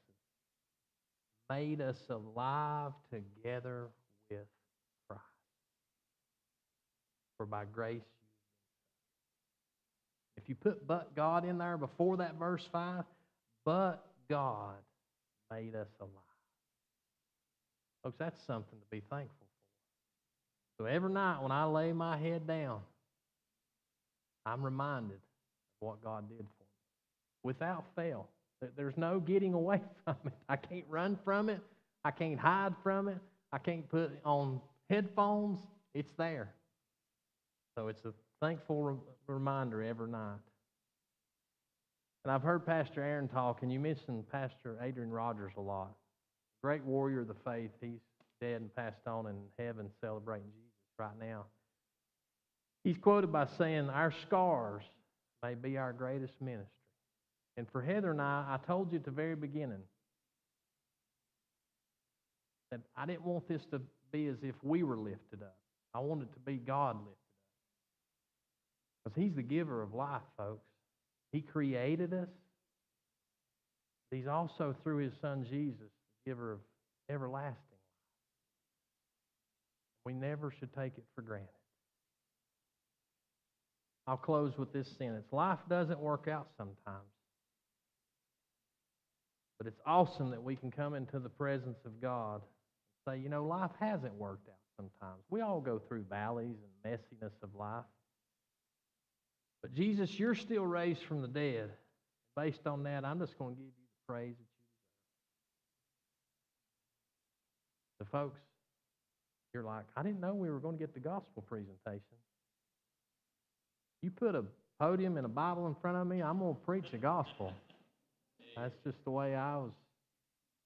made us alive together with Christ. For by grace you." If you put "but God" in there before that verse 5, but God made us alive. Folks, that's something to be thankful for. So every night when I lay my head down, I'm reminded of what God did for me. Without fail. There's no getting away from it. I can't run from it. I can't hide from it. I can't put on headphones. It's there. So it's a thankful reminder every night. And I've heard Pastor Aaron talk, and you mentioned Pastor Adrian Rogers a lot. Great warrior of the faith. He's dead and passed on in heaven celebrating Jesus right now. He's quoted by saying, "Our scars may be our greatest ministry." And for Heather and I told you at the very beginning that I didn't want this to be as if we were lifted up. I wanted it to be God lifted up. Because he's the giver of life, folks. He created us. He's also, through his son Jesus, the giver of everlasting life. We never should take it for granted. I'll close with this sentence. Life doesn't work out sometimes. But it's awesome that we can come into the presence of God and say, you know, life hasn't worked out sometimes. We all go through valleys and messiness of life. But Jesus, you're still raised from the dead. Based on that, I'm just going to give you the praise that you deserve. So, folks, you're like, I didn't know we were going to get the gospel presentation. You put a podium and a Bible in front of me, I'm going to preach the gospel. That's just the way I was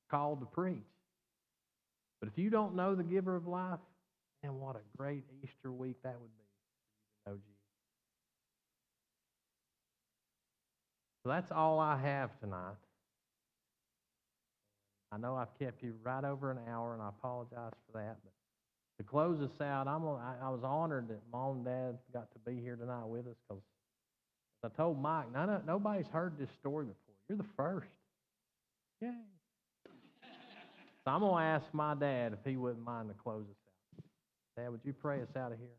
called to preach. But if you don't know the giver of life, man, what a great Easter week that would be for you to know Jesus. So that's all I have tonight. I know I've kept you right over an hour, and I apologize for that. But to close us out, I was honored that Mom and Dad got to be here tonight with us, because I told Mike, nobody's heard this story before. You're the first. Yay. So I'm going to ask my dad if he wouldn't mind to close us out. Dad, would you pray us out of here?